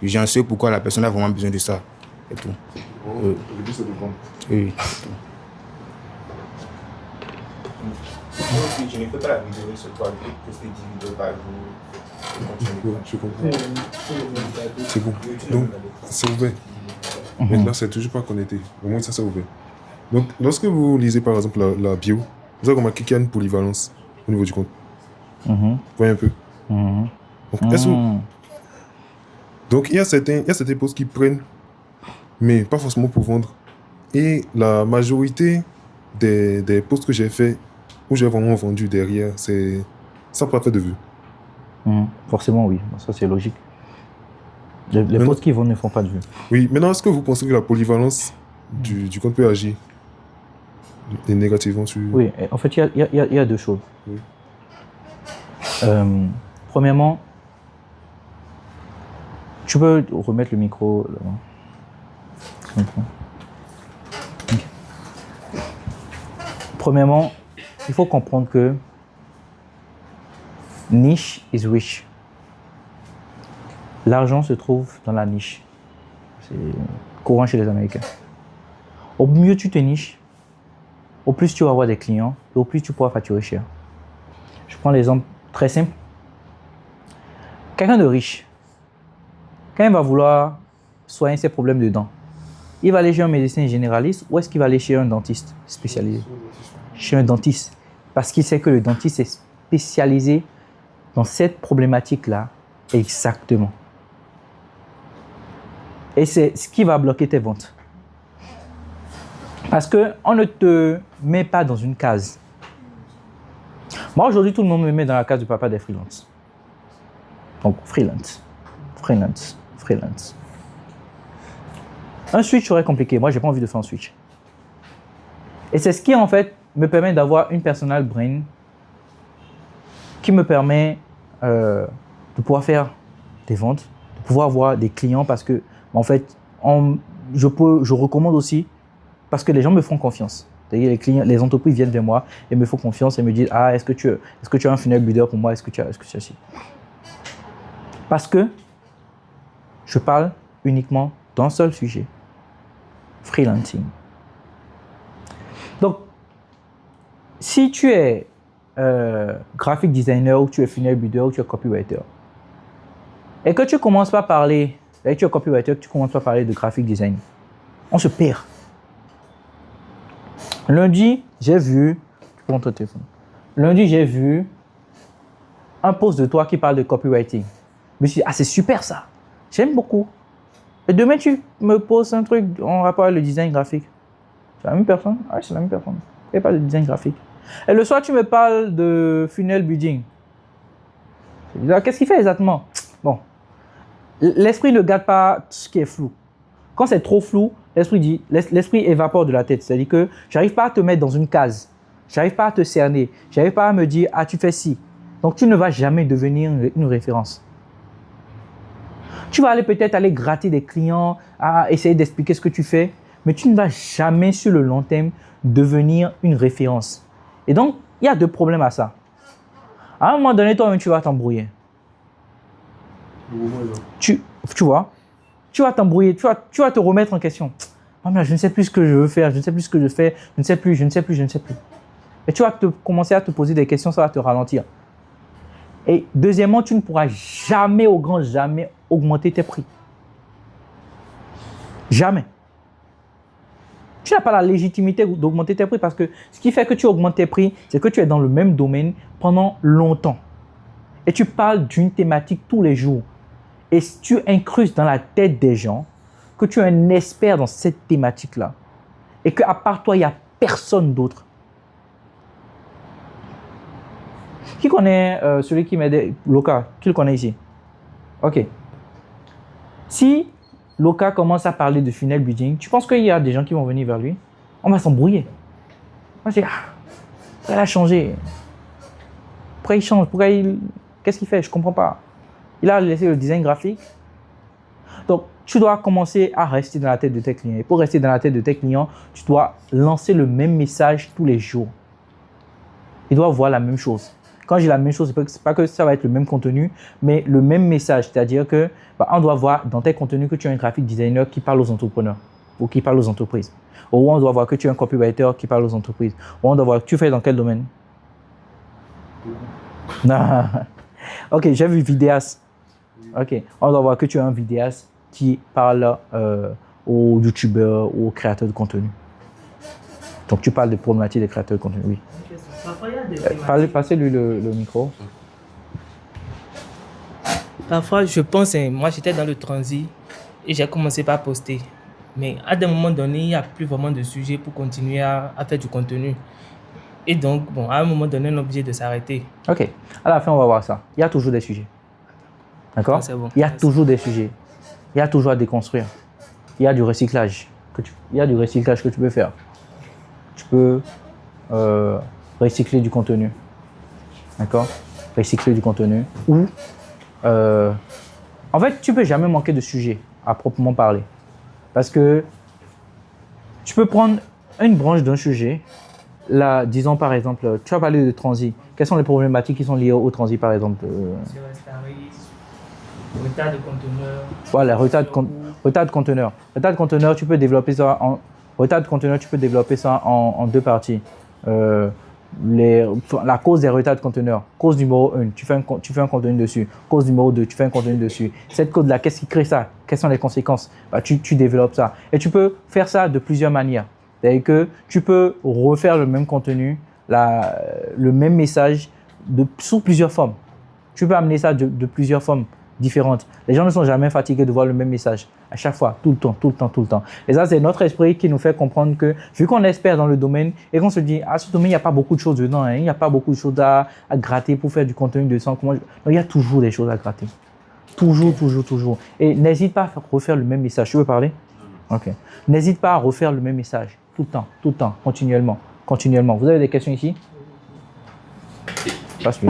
J'en sais pourquoi la personne a vraiment besoin de ça et tout. Le but, c'est de vendre. Oui. Je ne fais pas la vidéo sur toi, je peux poster 10 vidéos par jour. Je comprends. C'est bon. Donc, c'est ouvert. Mais là, c'est toujours pas connecté. Au moins, ça, c'est ouvert. Donc, lorsque vous lisez, par exemple, la bio, vous avez remarqué qu'il y a une polyvalence au niveau du compte. Vous voyez un peu. Donc, il y a certains postes qui prennent, mais pas forcément pour vendre. Et la majorité des postes que j'ai fait, où j'ai vraiment vendu derrière, c'est ça n'a pas fait de vue. Forcément, oui. Ça, c'est logique. Les postes qui vendent ne font pas de vue. Oui. Maintenant, est-ce que vous pensez que la polyvalence du compte peut agir négativement sur... Oui. En fait, il y a deux choses. Oui. Premièrement, tu peux remettre le micro là-bas. Okay. Premièrement, il faut comprendre que niche is rich. L'argent se trouve dans la niche. C'est courant chez les Américains. Au mieux tu te niches, au plus tu vas avoir des clients et au plus tu pourras facturer cher. Je prends l'exemple très simple. Quelqu'un de riche, quand il va vouloir soigner ses problèmes de dents, il va aller chez un médecin généraliste ou est-ce qu'il va aller chez un dentiste spécialisé? Chez un dentiste. Parce qu'il sait que le dentiste est spécialisé dans cette problématique-là exactement. Et c'est ce qui va bloquer tes ventes. Parce qu'on ne te met pas dans une case. Moi, aujourd'hui, tout le monde me met dans la case du papa des freelances. Donc, freelance. Un switch serait compliqué. Moi, je n'ai pas envie de faire un switch. Et c'est ce qui, en fait, me permet d'avoir une personal brain qui me permet de pouvoir faire des ventes, de pouvoir avoir des clients parce que, en fait, je recommande aussi parce que les gens me font confiance. Les clients, les entreprises viennent vers moi et me font confiance et me disent « Ah, est-ce que tu as un funnel builder pour moi? Est-ce que tu as ci ?» Parce que je parle uniquement d'un seul sujet, freelancing. Donc, si tu es graphic designer ou tu es funnel builder ou tu es copywriter et que tu commences pas à parler, et tu es copywriter, que tu commences pas à parler de graphic design, on se perd. Lundi, j'ai vu, tu prends ton téléphone. Lundi, j'ai vu un post de toi qui parle de copywriting. Je me suis dit, ah, c'est super ça. J'aime beaucoup. Et demain, tu me poses un truc en rapport avec le design graphique. C'est la même personne? Oui, c'est la même personne. Et pas de design graphique. Et le soir, tu me parles de funnel building. Qu'est-ce qu'il fait exactement? Bon. L'esprit ne garde pas ce qui est flou. Quand c'est trop flou, l'esprit évapore de la tête. C'est-à-dire que j'arrive pas à te mettre dans une case. J'arrive pas à te cerner. J'arrive pas à me dire, ah, tu fais ci. Donc, tu ne vas jamais devenir une référence. Tu vas peut-être aller gratter des clients, à essayer d'expliquer ce que tu fais, mais tu ne vas jamais sur le long terme devenir une référence. Et donc, il y a deux problèmes à ça. À un moment donné, toi-même, tu vas t'embrouiller. Tu vois, tu vas t'embrouiller, tu vas te remettre en question. Oh, mais je ne sais plus ce que je veux faire, je ne sais plus ce que je fais, je ne sais plus. Et tu vas commencer à te poser des questions, ça va te ralentir. Et deuxièmement, tu ne pourras jamais, au grand jamais, augmenter tes prix. Jamais. Tu n'as pas la légitimité d'augmenter tes prix parce que ce qui fait que tu augmentes tes prix, c'est que tu es dans le même domaine pendant longtemps. Et tu parles d'une thématique tous les jours. Et tu incrustes dans la tête des gens que tu es un expert dans cette thématique-là. Et qu'à part toi, il n'y a personne d'autre. Qui connaît celui qui m'aide, Loka? Qui le connaît ici? Ok. Si Loka commence à parler de funnel building, tu penses qu'il y a des gens qui vont venir vers lui? On va s'embrouiller. On va se dire, pourquoi il a changé? Pourquoi il change? Qu'est-ce qu'il fait? Je ne comprends pas. Il a laissé le design graphique. Donc, tu dois commencer à rester dans la tête de tes clients. Et pour rester dans la tête de tes clients, tu dois lancer le même message tous les jours. Ils doivent voir la même chose. Quand je dis la même chose, ce n'est pas que ça va être le même contenu, mais le même message. C'est-à-dire qu'on doit voir dans tes contenus que tu es un graphic designer qui parle aux entrepreneurs ou qui parle aux entreprises. Ou on doit voir que tu es un copywriter qui parle aux entreprises. Ou on doit voir que tu fais dans quel domaine? Ok, j'ai vu vidéaste. Ok, on doit voir que tu es un vidéaste qui parle aux youtubeurs ou aux créateurs de contenu. Donc tu parles des problématiques des créateurs de contenu, oui. Parfois, il y a des thématiques. Passez-lui le micro. Parfois, je pense, moi j'étais dans le transit et j'ai commencé par poster. Mais à des moments donnés, il n'y a plus vraiment de sujet pour continuer à faire du contenu. Et donc, bon, à un moment donné, on est obligé de s'arrêter. Ok, à la fin, on va voir ça. Il y a toujours des sujets. D'accord? Ah, c'est bon. Il y a toujours des sujets. Il y a toujours à déconstruire. Il y a du recyclage. Il y a du recyclage que tu peux faire. Tu peux recycler du contenu. D'accord? Recycler du contenu. Ou, en fait, tu ne peux jamais manquer de sujet à proprement parler. Parce que tu peux prendre une branche d'un sujet. Là, disons par exemple, tu as parlé de transit. Quelles sont les problématiques qui sont liées au transit par exemple? Retard de conteneurs. Voilà, retard de conteneurs. Retard de conteneurs, tu peux développer ça en deux parties. La cause des retards de conteneurs. Cause numéro 1, tu fais un contenu dessus. Cause numéro 2, tu fais un contenu dessus. Cette cause-là, qu'est-ce qui crée ça? Quelles sont les conséquences? Tu développes ça. Et tu peux faire ça de plusieurs manières. C'est-à-dire que tu peux refaire le même contenu, le même message sous plusieurs formes. Tu peux amener ça de plusieurs formes différentes. Les gens ne sont jamais fatigués de voir le même message à chaque fois, tout le temps. Et ça, c'est notre esprit qui nous fait comprendre que, vu qu'on est expert dans le domaine et qu'on se dit, ce domaine, il n'y a pas beaucoup de choses dedans, il n'y a pas beaucoup de choses à gratter pour faire du contenu de sang. Donc, il y a toujours des choses à gratter. Toujours. Et n'hésite pas à refaire le même message. Tu veux parler? Ok. N'hésite pas à refaire le même message. Tout le temps, continuellement. Vous avez des questions ici? Passe-lui.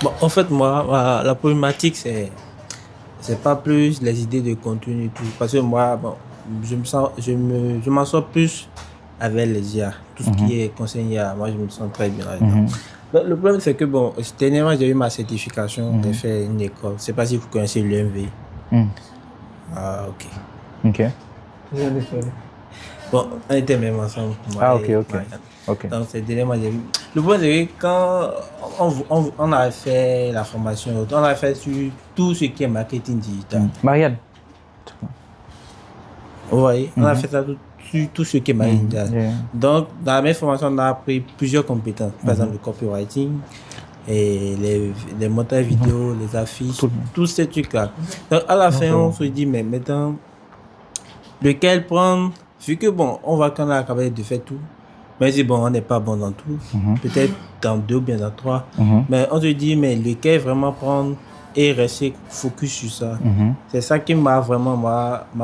Bon, en fait, moi, la problématique, c'est pas plus les idées de contenu et tout. Parce que moi, bon, je m'en sors plus avec les IA. Tout ce qui est conseil IA, moi, je me sens très bien là-dedans. Le problème, c'est que, bon, dernièrement, j'ai eu ma certification, j'ai fait une école. Je sais pas si vous connaissez l'UMV. Ah, ok. Bon, on était même ensemble. Ok. Donc, c'est dernièrement, j'ai vu. Le problème, c'est que quand on a fait la formation, on a fait sur tout ce qui est marketing digital. Marianne. Oui, on a fait ça sur tout ce qui est marketing digital. Donc, dans la même formation, on a appris plusieurs compétences. Par exemple, le copywriting, et les montages vidéo, les affiches, tous ces trucs-là. Donc, à la fin, on se dit, mais maintenant, lequel prendre? Vu que, bon, on voit qu'on a capable de faire tout. Mais c'est bon, on n'est pas bon dans tout. Peut-être dans 2 ou bien dans 3. Mais on se dit, mais lequel vraiment prendre et rester focus sur ça. C'est ça qui m'a vraiment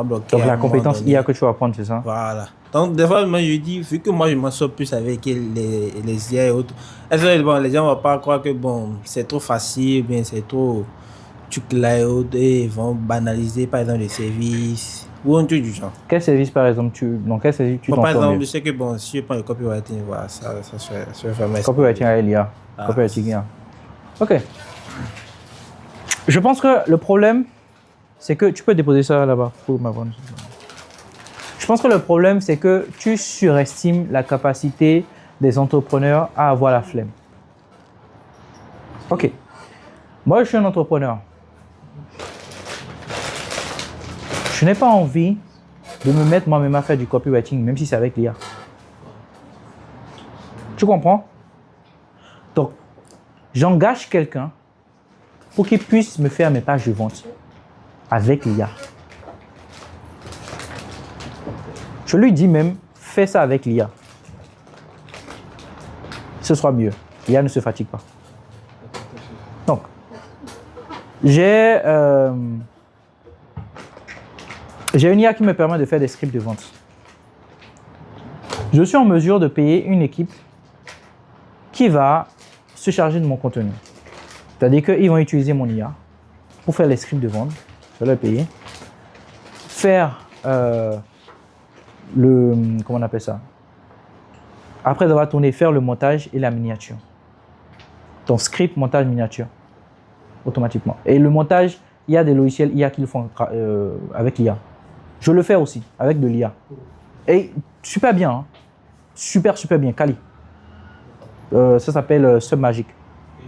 bloqué. Donc la compétence IA que tu vas apprendre, c'est ça? Voilà. Donc des fois, moi je dis, vu que moi je m'en sors plus avec les IA et autres, bon, les gens ne vont pas croire que bon, c'est trop facile, bien c'est trop truc là et autres, et ils vont banaliser par exemple les services. Ou un truc du genre. Quel service par exemple dans quel service tu t'en sors par exemple, mieux? je sais que bon, si je prends le copywriting, voilà, ça se fait vraiment. Copywriting à l'IA. Copywriting IA. Ok. Je pense que le problème, c'est que tu peux déposer ça là-bas pour m'avoir. Je pense que le problème, c'est que tu surestimes la capacité des entrepreneurs à avoir la flemme. Ok. Moi, je suis un entrepreneur. Je n'ai pas envie de me mettre moi-même à faire du copywriting, même si c'est avec l'IA. Tu comprends? Donc, j'engage quelqu'un pour qu'il puisse me faire mes pages de vente avec l'IA. Je lui dis même, fais ça avec l'IA. Ce sera mieux. L'IA ne se fatigue pas. Donc, j'ai une IA qui me permet de faire des scripts de vente. Je suis en mesure de payer une équipe qui va se charger de mon contenu. C'est-à-dire qu'ils vont utiliser mon IA pour faire les scripts de vente. Je vais les payer. Faire comment on appelle ça? Après avoir tourné, faire le montage et la miniature. Donc script, montage, miniature. Automatiquement. Et le montage, il y a des logiciels IA qui le font avec l'IA. Je le fais aussi avec de l'IA. Et super bien. Hein? Super bien. Quali. Ça s'appelle Submagic.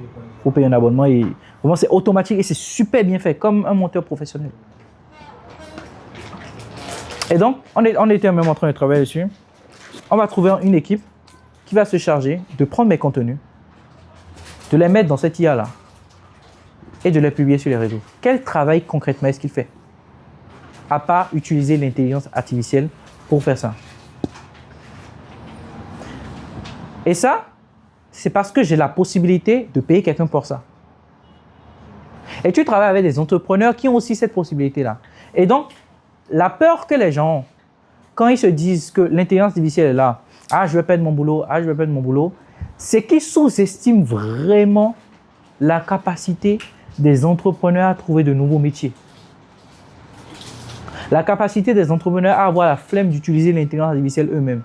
Il faut payer un abonnement et vraiment c'est automatique et c'est super bien fait, comme un monteur professionnel. Et donc, on était même en train de travailler dessus. On va trouver une équipe qui va se charger de prendre mes contenus, de les mettre dans cette IA-là et de les publier sur les réseaux. Quel travail concrètement est-ce qu'il fait? À part utiliser l'intelligence artificielle pour faire ça. Et ça, c'est parce que j'ai la possibilité de payer quelqu'un pour ça. Et tu travailles avec des entrepreneurs qui ont aussi cette possibilité-là. Et donc, la peur que les gens ont, quand ils se disent que l'intelligence artificielle est là, ah, je vais perdre mon boulot, ah, je vais perdre mon boulot, c'est qu'ils sous-estiment vraiment la capacité des entrepreneurs à trouver de nouveaux métiers. La capacité des entrepreneurs à avoir la flemme d'utiliser l'intelligence artificielle eux-mêmes.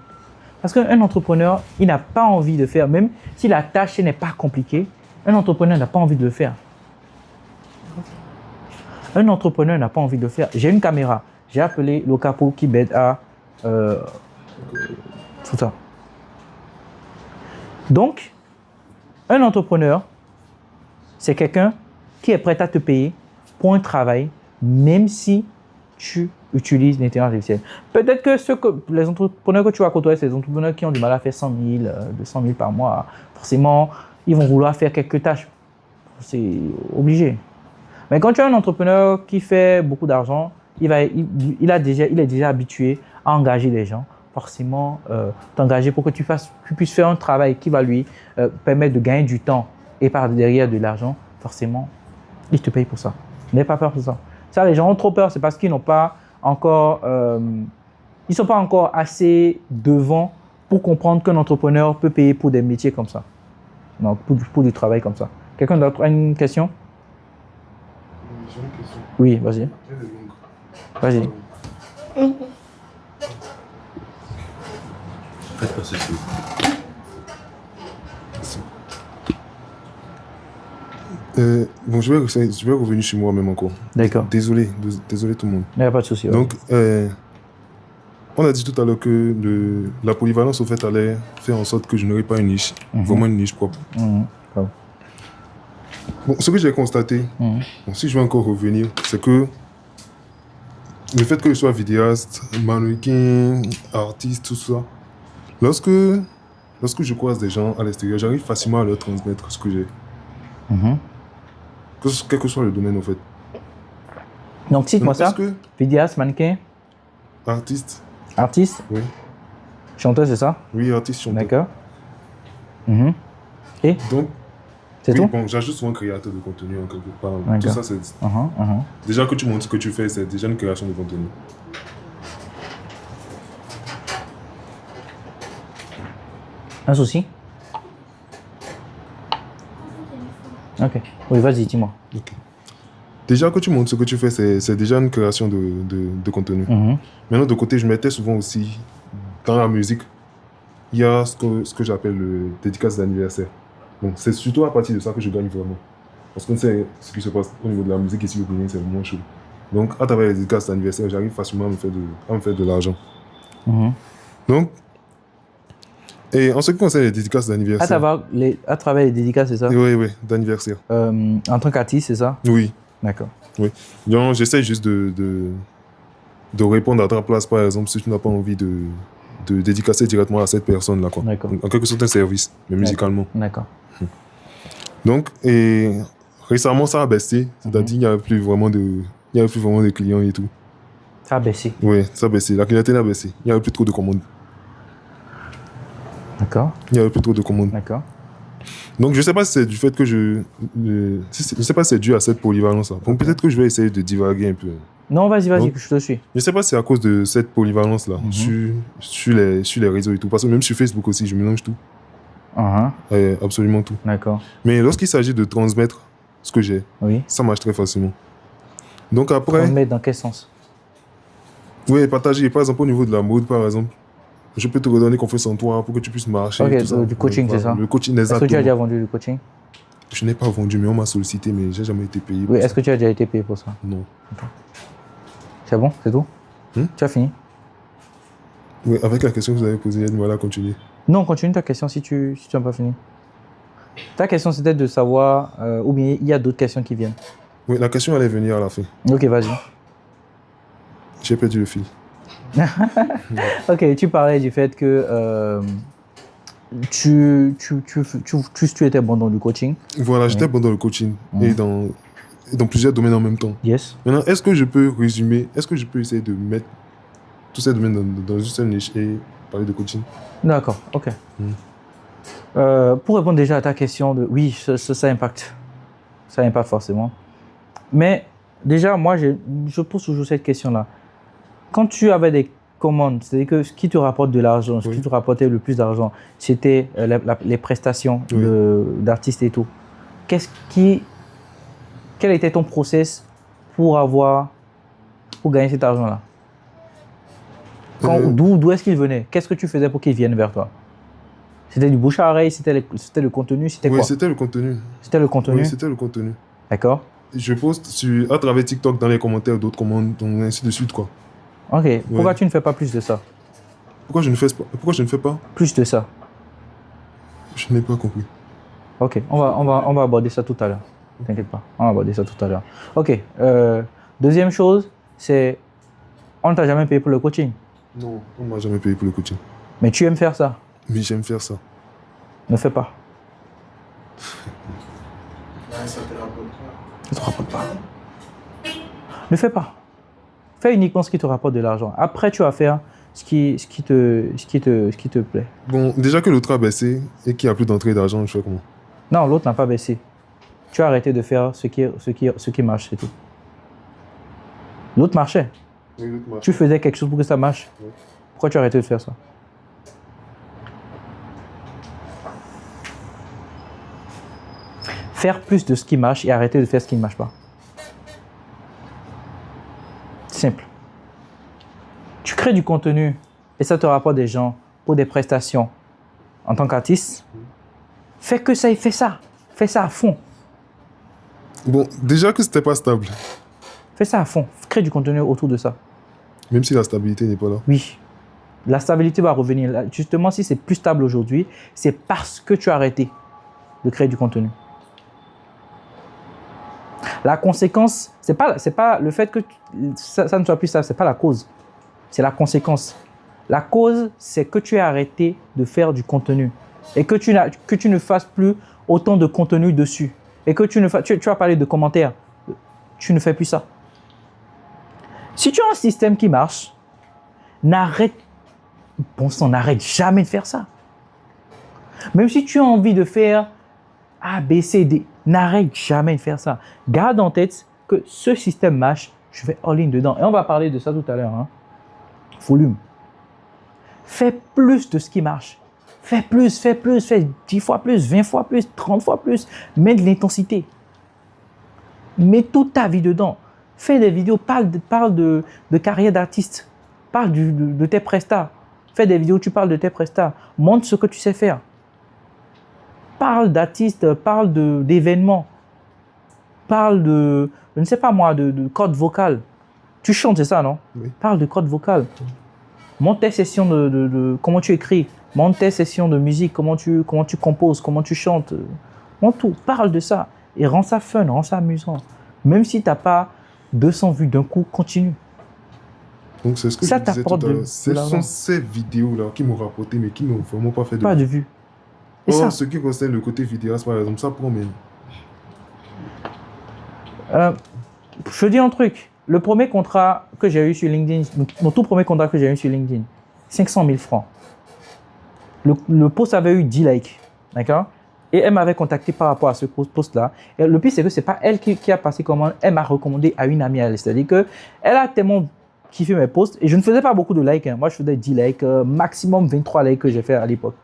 Parce qu'un entrepreneur, il n'a pas envie de faire, même si la tâche n'est pas compliquée, un entrepreneur n'a pas envie de le faire. Un entrepreneur n'a pas envie de le faire. J'ai une caméra, j'ai appelé le capot qui m'aide à tout ça. Donc, un entrepreneur, c'est quelqu'un qui est prêt à te payer pour un travail, même si tu utilises l'intelligence artificielle. Peut-être que les entrepreneurs que tu vas côtoyer, c'est des entrepreneurs qui ont du mal à faire 100 000, 200 000 par mois. Forcément, ils vont vouloir faire quelques tâches. C'est obligé. Mais quand tu as un entrepreneur qui fait beaucoup d'argent, il est déjà habitué à engager des gens. Forcément, t'engager pour que tu puisses faire un travail qui va lui permettre de gagner du temps et par derrière de l'argent, forcément, il te paye pour ça. N'aie pas peur de ça. Ça, les gens ont trop peur, c'est parce qu'ils n'ont pas encore, ils sont pas encore assez devant pour comprendre qu'un entrepreneur peut payer pour des métiers comme ça. Non, pour du travail comme ça. Quelqu'un d'autre a une question? J'ai une question. Oui, vas-y. Vas-y. Faites pas ceci. Bon, je vais revenir sur moi-même encore. D'accord. Désolé tout le monde. Il n'y a pas de souci. Donc, on a dit tout à l'heure que la polyvalence, au fait, allait faire en sorte que je n'aurais pas une niche, vraiment une niche propre. Bon, ce que j'ai constaté, bon, si je vais encore revenir, c'est que le fait que je sois vidéaste, mannequin, artiste, tout ça, lorsque je croise des gens à l'extérieur, j'arrive facilement à leur transmettre ce que j'ai. Quel que soit le domaine, en fait. Donc, cite-moi ça. Vidéaste, mannequin. Artiste. Artiste? Oui. Chanteur, c'est ça? Oui, artiste, chanteur. D'accord. Et? Donc, c'est tout? Bon, j'ajoute souvent créateur de contenu en quelque part. Tout ça, c'est... Déjà que tu montres ce que tu fais, c'est déjà une création de contenu. Un souci? Ok. Oui, vas-y, dis-moi. Ok. Déjà que tu montres ce que tu fais, c'est déjà une création de contenu. Maintenant, de côté, je mettais souvent aussi dans la musique, il y a ce que j'appelle le dédicace d'anniversaire. Donc, c'est surtout à partir de ça que je gagne vraiment. Parce qu'on sait ce qui se passe au niveau de la musique ici au Bénin, c'est vraiment chaud. Donc, à travers les dédicaces d'anniversaire, j'arrive facilement à me faire de l'argent. Donc, et en ce qui concerne les dédicaces d'anniversaire... À travers les dédicaces, c'est ça? Oui, d'anniversaire. En tant qu'artiste, c'est ça? Oui. D'accord. Oui. Donc, j'essaie juste de répondre à ta place, par exemple, si tu n'as pas envie de dédicacer directement à cette personne-là, quoi. D'accord. En quelque sorte, un service, mais musicalement. D'accord. Donc, et récemment, ça a baissé. C'est-à-dire, il n'y avait plus vraiment de clients et tout. Ça a baissé? Oui, ça a baissé. La clientèle a baissé. Il n'y avait plus trop de commandes. D'accord. Il n'y avait plus trop de commandes. D'accord. Donc, je ne sais pas si c'est du fait que je ne sais pas si c'est dû à cette polyvalence-là. Donc, peut-être que je vais essayer de divaguer un peu. Non, vas-y, Donc, je te suis. Je ne sais pas si c'est à cause de cette polyvalence-là sur les réseaux et tout. Parce que même sur Facebook aussi, je mélange tout. Absolument tout. D'accord. Mais lorsqu'il s'agit de transmettre ce que j'ai, ça marche très facilement. Donc après... Transmettre dans quel sens? Oui, partager. Par exemple, au niveau de la mode, par exemple, je peux te redonner confiance en toi pour que tu puisses marcher. Ok, tout ça. du coaching, c'est ça? Le coaching, exactement. Est-ce que tu as déjà vendu du coaching? Je n'ai pas vendu, mais on m'a sollicité, mais je n'ai jamais été payé. Oui, est-ce que tu as déjà été payé pour ça? Non. Okay. C'est bon? C'est tout? Tu as fini? Oui, avec la question que vous avez posée, voilà, continuer. Non, continue ta question si tu n'as pas fini. Ta question, c'était de savoir, ou bien il y a d'autres questions qui viennent. Oui, la question allait venir à la fin. Ok, vas-y. J'ai perdu le fil. Ok, tu parlais du fait que tu étais bon dans le coaching. Voilà, j'étais bon dans le coaching et dans plusieurs domaines en même temps. Yes. Maintenant, est-ce que je peux résumer, est-ce que je peux essayer de mettre tous ces domaines dans une seule niche et parler de coaching? D'accord, ok. Pour répondre déjà à ta question, oui, ça impacte. Ça impacte forcément. Mais déjà, moi, je pose toujours cette question-là. Quand tu avais des commandes, c'est-à-dire que ce qui te rapporte de l'argent, ce qui te rapportait le plus d'argent, c'était les prestations d'artistes et tout. Quel était ton process pour gagner cet argent-là? D'où est-ce qu'il venait? Qu'est-ce que tu faisais pour qu'il vienne vers toi? C'était du bouche à oreille, c'était le contenu, c'était quoi? Oui, c'était le contenu. C'était le contenu? Oui, c'était le contenu. D'accord. Je poste à travers TikTok dans les commentaires d'autres commandes, donc ainsi de suite, quoi. Ok. Pourquoi tu ne fais pas plus de ça? Pourquoi je ne fais pas plus de ça? Je n'ai pas compris. Ok, on va aborder ça tout à l'heure. T'inquiète pas, on va aborder ça tout à l'heure. Ok. Deuxième chose, c'est on ne t'a jamais payé pour le coaching? Non, on ne m'a jamais payé pour le coaching. Mais tu aimes faire ça? Oui, j'aime faire ça. Ne fais pas. Ça te rapporte Ça te rapporte pas. Ne fais pas. Fais uniquement ce qui te rapporte de l'argent. Après, tu vas faire ce qui te plaît. Bon, déjà que l'autre a baissé et qu'il n'y a plus d'entrée d'argent, je fais comment? Non, l'autre n'a pas baissé. Tu as arrêté de faire ce qui marche, c'est tout. L'autre marchait. Oui, l'autre marche. Tu faisais quelque chose pour que ça marche. Oui. Pourquoi tu as arrêté de faire ça? Faire plus de ce qui marche et arrêter de faire ce qui ne marche pas. Simple. Tu crées du contenu et ça te rapporte des gens pour des prestations en tant qu'artiste. Fais que ça et fais ça. Fais ça à fond. Bon, déjà que c'était pas stable. Fais ça à fond. Crée du contenu autour de ça. Même si la stabilité n'est pas là. Oui. La stabilité va revenir. Justement, si c'est plus stable aujourd'hui, c'est parce que tu as arrêté de créer du contenu. La conséquence, c'est pas le fait que ça ne soit plus stable, c'est pas la cause. C'est la conséquence. La cause, c'est que tu as arrêté de faire du contenu et que tu ne fasses plus autant de contenu dessus. Et que tu as parlé de commentaires. Tu ne fais plus ça. Si tu as un système qui marche, n'arrête jamais de faire ça. Même si tu as envie de faire A, B, C, D, n'arrête jamais de faire ça. Garde en tête que ce système marche, je vais all-in dedans. Et on va parler de ça tout à l'heure. Hein. Volume. Fais plus de ce qui marche. Fais plus, fais 10 fois plus, 20 fois plus, 30 fois plus. Mets de l'intensité. Mets toute ta vie dedans. Fais des vidéos, parle de carrière d'artiste. Parle de tes prestats. Fais des vidéos où tu parles de tes prestats. Montre ce que tu sais faire. Parle d'artistes, parle d'événements. Parle de, je ne sais pas moi, de cordes vocales. Tu chantes, c'est ça, non? Oui. Parle de cordes vocales. Montre tes sessions de comment tu écris. Montre tes sessions de musique, comment tu composes, comment tu chantes. Montre tout, parle de ça. Et rends ça fun, rends ça amusant. Même si tu n'as pas 200 vues d'un coup, continue. Donc c'est ce que ça je disais tout à l'heure. Ce sont ces vidéos-là qui m'ont rapporté, mais qui n'ont vraiment pas fait de pas de vues. Et ça, ce qui concerne le côté vidéaste, par exemple, ça promet. Je te dis un truc. Le premier contrat que j'ai eu sur LinkedIn, mon tout premier contrat que j'ai eu sur LinkedIn, 500 000 francs. Le post avait eu 10 likes. D'accord? Et elle m'avait contacté par rapport à ce post-là. Et le pire, c'est que ce n'est pas elle qui a passé commande. Elle m'a recommandé à une amie à elle. C'est-à-dire qu'elle a tellement kiffé mes posts. Et je ne faisais pas beaucoup de likes. Hein. Moi, je faisais 10 likes, maximum 23 likes que j'ai fait à l'époque.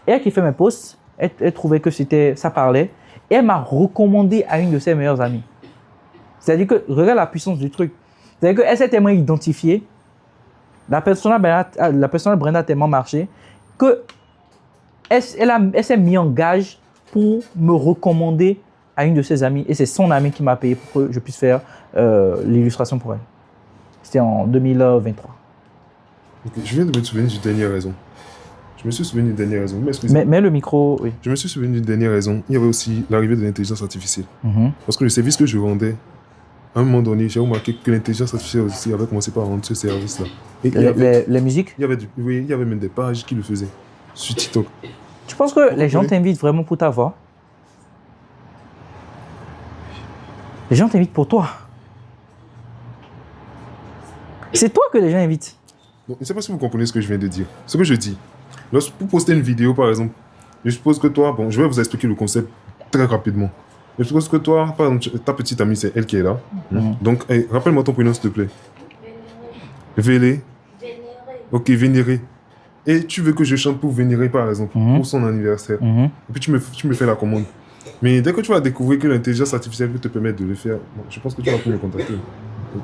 Et elle kiffait mes posts. Elle trouvait que ça parlait. Et elle m'a recommandé à une de ses meilleures amies. C'est-à-dire que, regarde la puissance du truc. C'est-à-dire qu'elle s'est tellement identifiée. La personnelle Brenda a tellement marché que elle s'est mise en gage pour me recommander à une de ses amies. Et c'est son amie qui m'a payé pour que je puisse faire l'illustration pour elle. C'était en 2023. Okay, je viens de me souvenir d'une dernière raison. Je me suis souvenu d'une dernière raison. Mais le micro, oui. Je me suis souvenu d'une dernière raison. Il y avait aussi l'arrivée de l'intelligence artificielle. Parce que le service que je rendais à un moment donné, j'ai remarqué que l'intelligence artificielle aussi avait commencé par rendre ce service-là. Et les musiques? Oui, il y avait même des pages qui le faisaient sur TikTok. Tu penses que les gens t'invitent vraiment pour ta voix? Les gens t'invitent pour toi. C'est toi que les gens invitent. Donc, je ne sais pas si vous comprenez ce que je viens de dire. Ce que je dis, pour poster une vidéo, par exemple, je suppose que toi, bon, je vais vous expliquer le concept très rapidement. Je suppose que toi, par exemple, ta petite amie, c'est elle qui est là. Donc, rappelle-moi ton prénom, s'il te plaît. Vélé. Ok, Vénéré. Et tu veux que je chante pour Vénéré, par exemple, pour son anniversaire. Et puis tu me fais la commande. Mais dès que tu vas découvrir que l'intelligence artificielle peut te permettre de le faire, bon, je pense que tu vas plus me contacter.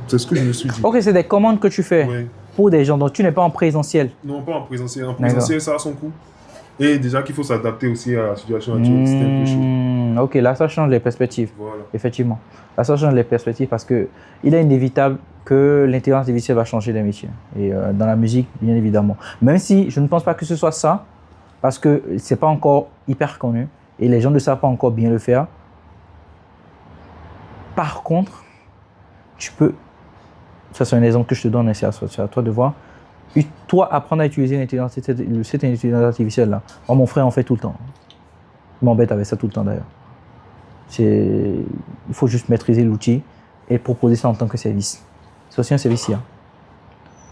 C'est ce que je me suis dit. Ok, c'est des commandes que tu fais pour des gens, donc tu n'es pas en présentiel. Non, pas en présentiel. En présentiel, ça a son coût. Et déjà qu'il faut s'adapter aussi à la situation actuelle, c'est un peu chaud. Ok, là ça change les perspectives. Voilà. Effectivement. Là ça change les perspectives parce qu'il est inévitable que l'intelligence artificielle va changer les métiers. Et dans la musique, bien évidemment. Même si je ne pense pas que ce soit ça, parce que ce n'est pas encore hyper connu et les gens ne savent pas encore bien le faire. Par contre, tu peux, ça c'est un exemple que je te donne, c'est à toi de voir. Toi, apprendre à utiliser cette intelligence artificielle-là. Moi, mon frère en fait tout le temps. Il m'embête avec ça tout le temps d'ailleurs. Il faut juste maîtriser l'outil et proposer ça en tant que service. C'est aussi un service IA.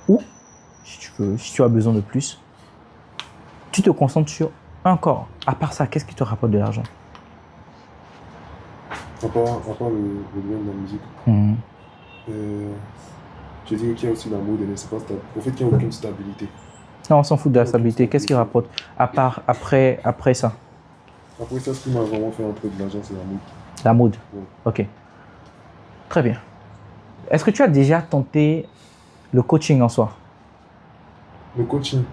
Ou, si tu as besoin de plus, tu te concentres sur un corps. À part ça, qu'est-ce qui te rapporte de l'argent? À part le domaine de la musique. Je dirais qu'il y a aussi la mode, mais c'est pas stable. Au fait, il n'y a aucune stabilité. Non, on s'en fout de la stabilité. Qu'est-ce qui rapporte à part après ça? Après ça, ce qui m'a vraiment fait entrer de l'argent, c'est la mode. La mode? Ouais. Ok. Très bien. Est-ce que tu as déjà tenté le coaching en soi? Le coaching?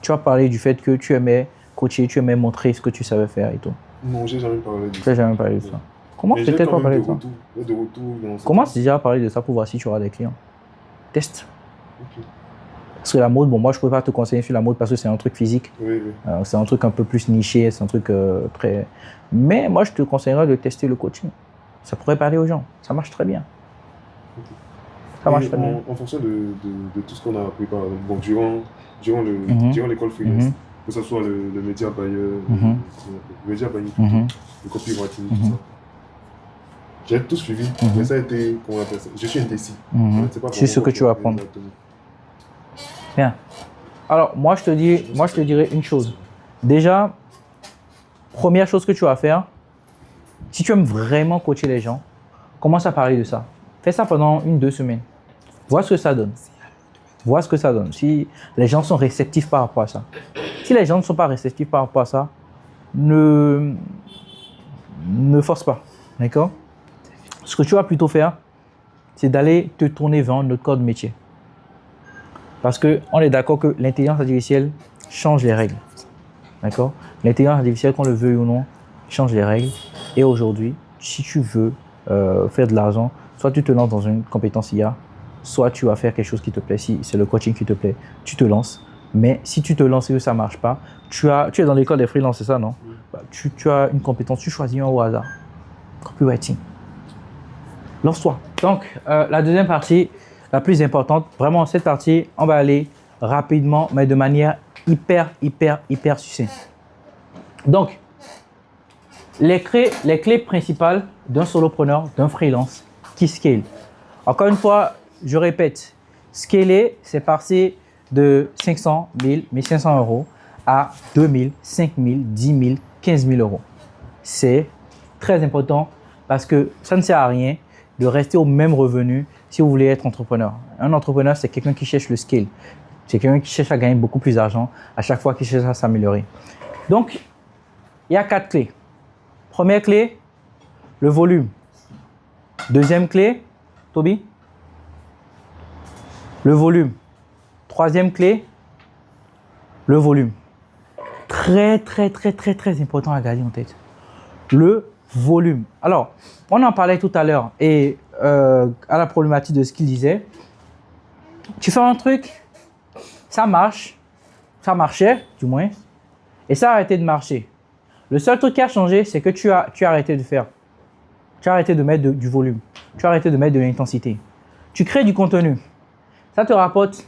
Tu as parlé du fait que tu aimais coacher, tu aimais montrer ce que tu savais faire et tout. Non, j'ai jamais parlé de ça. Tu n'as jamais parlé de ça. Comment peut-être pas parler de ça? Comment tu as déjà parlé de ça pour voir si tu auras des clients? Test. Okay. Parce que la mode, bon, moi je ne pourrais pas te conseiller sur la mode parce que c'est un truc physique. Oui. C'est un truc un peu plus niché, c'est un truc très. Mais moi je te conseillerais de tester le coaching. Ça pourrait parler aux gens. Ça marche très bien. Okay. Ça marche très bien. En fonction de tout ce qu'on a appris, par exemple, bon, durant l'école freelance, que ce soit le média buyer, le copywriting, tout ça. J'ai tout suivi, mais ça a été, comment on appelle ça? Je suis indécis. C'est ce que tu vas apprendre. Bien. Alors, moi je te dirais une chose. Déjà, première chose que tu vas faire, si tu aimes vraiment coacher les gens, commence à parler de ça. Fais ça pendant 1-2 semaines. Vois ce que ça donne. Vois ce que ça donne. Si les gens sont réceptifs par rapport à ça. Si les gens ne sont pas réceptifs par rapport à ça, ne force pas. D'accord? Ce que tu vas plutôt faire, c'est d'aller te tourner vers notre corps de métier. Parce qu'on est d'accord que l'intelligence artificielle change les règles. D'accord? L'intelligence artificielle, qu'on le veuille ou non, change les règles. Et aujourd'hui, si tu veux faire de l'argent, soit tu te lances dans une compétence IA, soit tu vas faire quelque chose qui te plaît. Si c'est le coaching qui te plaît, tu te lances. Mais si tu te lances et que ça ne marche pas, tu es dans l'école des freelances, c'est ça, non? Tu as une compétence, tu choisis un au hasard. Copywriting. Lance-toi. Donc, la deuxième partie, la plus importante, vraiment cette partie, on va aller rapidement, mais de manière hyper succincte. Donc, les clés principales d'un solopreneur, d'un freelance qui scale. Encore une fois, je répète, scaler, c'est passer de 500, 1000, 1500 euros à 2000, 5000, 10 000, 15 000 euros. C'est très important parce que ça ne sert à rien de rester au même revenu si vous voulez être entrepreneur. Un entrepreneur, c'est quelqu'un qui cherche le scale. C'est quelqu'un qui cherche à gagner beaucoup plus d'argent à chaque fois qu'il cherche à s'améliorer. Donc, il y a 4 clés. Première clé, le volume. Deuxième clé, Toby, le volume. Troisième clé, le volume. Très important à garder en tête. Le volume. Alors, on en parlait tout à l'heure et à la problématique de ce qu'il disait. Tu fais un truc, ça marche, ça marchait du moins, et ça a arrêté de marcher. Le seul truc qui a changé, c'est que tu as arrêté de faire. Tu as arrêté de mettre du volume. Tu as arrêté de mettre de l'intensité. Tu crées du contenu. Ça te rapporte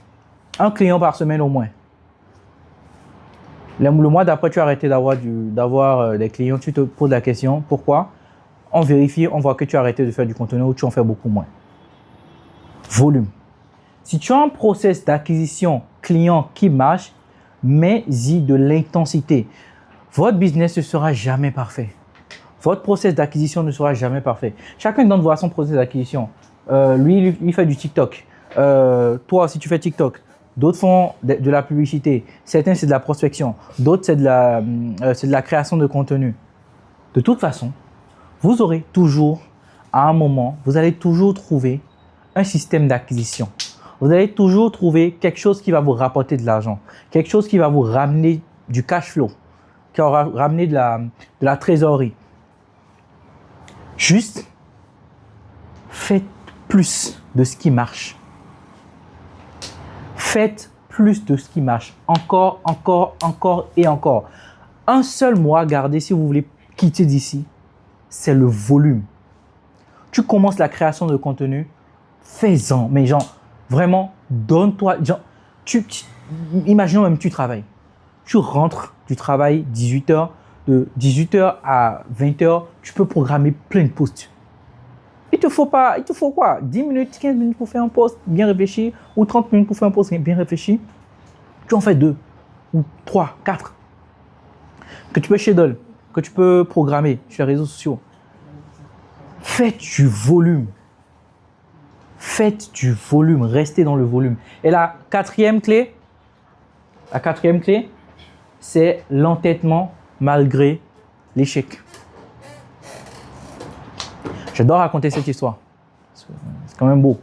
un client par semaine au moins. Le mois d'après, tu as arrêté d'avoir des clients. Tu te poses la question, pourquoi? On vérifie, on voit que tu as arrêté de faire du contenu ou tu en fais beaucoup moins. Volume. Si tu as un process d'acquisition client qui marche, mets-y de l'intensité. Votre business ne sera jamais parfait. Votre process d'acquisition ne sera jamais parfait. Chacun d'entre vous a son process d'acquisition. Lui fait du TikTok. Toi, si tu fais TikTok, d'autres font de la publicité. Certains, c'est de la prospection. D'autres, c'est de la création de contenu. De toute façon, vous aurez toujours, à un moment, vous allez toujours trouver un système d'acquisition. Vous allez toujours trouver quelque chose qui va vous rapporter de l'argent. Quelque chose qui va vous ramener du cash flow. Qui va ramener de la trésorerie. Juste, faites plus de ce qui marche. Faites plus de ce qui marche. Encore et encore. Un seul mois, gardez si vous voulez quitter d'ici, c'est le volume. Tu commences la création de contenu, fais-en. Mais genre, vraiment, donne-toi. Imaginons même que tu travailles. Tu rentres du travail 18h. De 18h à 20h, tu peux programmer plein de posts. Il te faut quoi? 10 minutes, 15 minutes pour faire un post bien réfléchi ou 30 minutes pour faire un post bien réfléchi. Tu en fais 2 ou 3, 4 que tu peux schedule, que tu peux programmer sur les réseaux sociaux. Faites du volume. Faites du volume. Restez dans le volume. Et la quatrième clé, c'est l'entêtement malgré l'échec. J'adore raconter cette histoire. C'est quand même beau.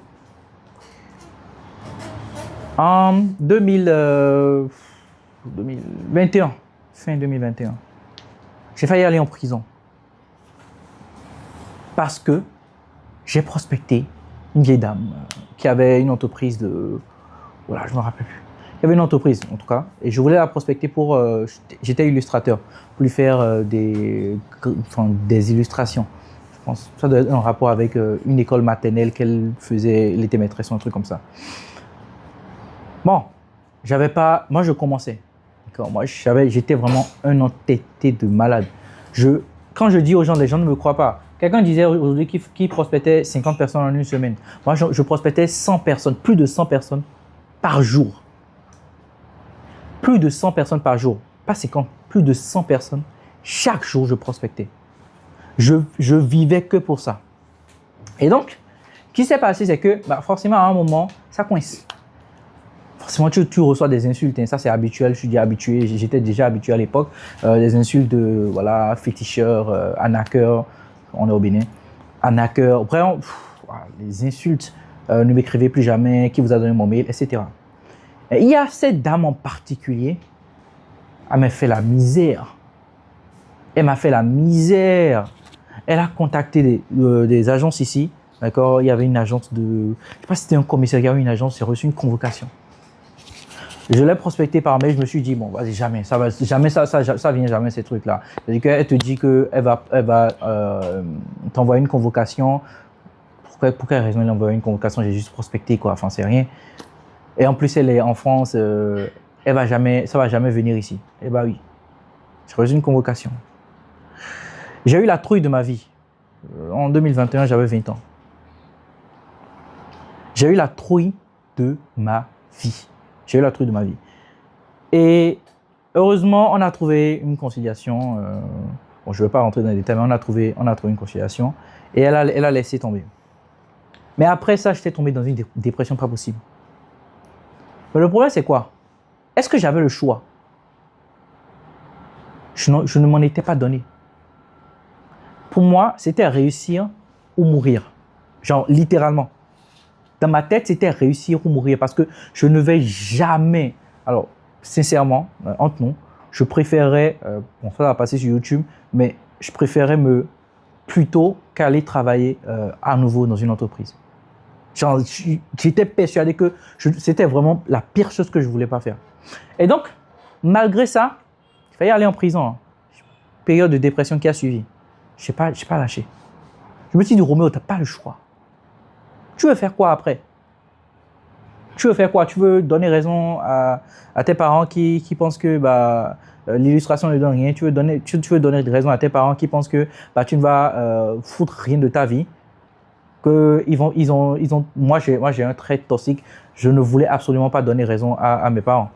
En 2021, fin 2021, j'ai failli aller en prison. Parce que j'ai prospecté une vieille dame qui avait une entreprise de... Voilà, je ne me rappelle plus. Il y avait une entreprise, en tout cas, et je voulais la prospecter pour... j'étais illustrateur, pour lui faire des illustrations. Je pense que ça doit être en rapport avec une école maternelle qu'elle faisait, elle était maîtresse ou un truc comme ça. Bon, moi je commençais. Moi j'étais vraiment un entêté de malade. Quand je dis aux gens, les gens ne me croient pas. Quelqu'un disait aujourd'hui qu'il prospectait 50 personnes en une semaine. Moi je prospectais 100 personnes, plus de 100 personnes par jour. Plus de 100 personnes par jour. Pas 50, plus de 100 personnes. Chaque jour, je prospectais. Je vivais que pour ça. Et donc, ce qui s'est passé, c'est que forcément, à un moment, ça coince. Forcément, tu reçois des insultes. Hein. Ça, c'est habituel. Je suis déjà habitué. J'étais déjà habitué à l'époque. Des insultes de féticheurs, arnaqueurs. On est au Bénin. Arnaqueurs. Vraiment, les insultes. Ne m'écrivez plus jamais. Qui vous a donné mon mail, etc. Et il y a cette dame en particulier. Elle m'a fait la misère. Elle m'a fait la misère. Elle a contacté des agences ici. D'accord? Il y avait une agence de... Je ne sais pas si c'était un commissariat ou une agence. J'ai reçu une convocation. Je l'ai prospecté par mail. Je me suis dit, bon, vas-y, jamais. Ça vient jamais, ces trucs-là. C'est-à-dire qu'elle te dit qu'elle va t'envoyer une convocation. Pour quelle raison elle a envoyé une convocation? J'ai juste prospecté, quoi. Enfin, c'est rien. Et en plus, elle est en France. Ça va jamais venir ici. Eh bien oui. J'ai reçu une convocation. J'ai eu la trouille de ma vie. En 2021, j'avais 20 ans. J'ai eu la trouille de ma vie. Et heureusement, on a trouvé une conciliation. Bon, je ne vais pas rentrer dans les détails, mais on a trouvé une conciliation. Et elle a laissé tomber. Mais après ça, j'étais tombé dans une dépression pas possible. Mais le problème, c'est quoi? Est-ce que j'avais le choix? Je ne m'en étais pas donné. Pour moi, c'était réussir ou mourir. Genre, littéralement. Dans ma tête, c'était réussir ou mourir parce que je ne vais jamais... Alors, sincèrement, entre nous, je préférerais... bon, ça va passer sur YouTube, mais je préférerais plutôt qu'aller travailler à nouveau dans une entreprise. Genre, j'étais persuadé que c'était vraiment la pire chose que je ne voulais pas faire. Et donc, malgré ça, il fallait aller en prison. Hein. Période de dépression qui a suivi. Je n'ai pas lâché. Je me suis dit, Roméo, tu n'as pas le choix. Tu veux faire quoi après? Tu veux faire quoi? Tu veux donner raison à tes parents qui pensent que l'illustration ne donne rien. Tu veux donner raison à tes parents qui pensent que tu ne vas foutre rien de ta vie. Moi, j'ai un trait toxique. Je ne voulais absolument pas donner raison à mes parents.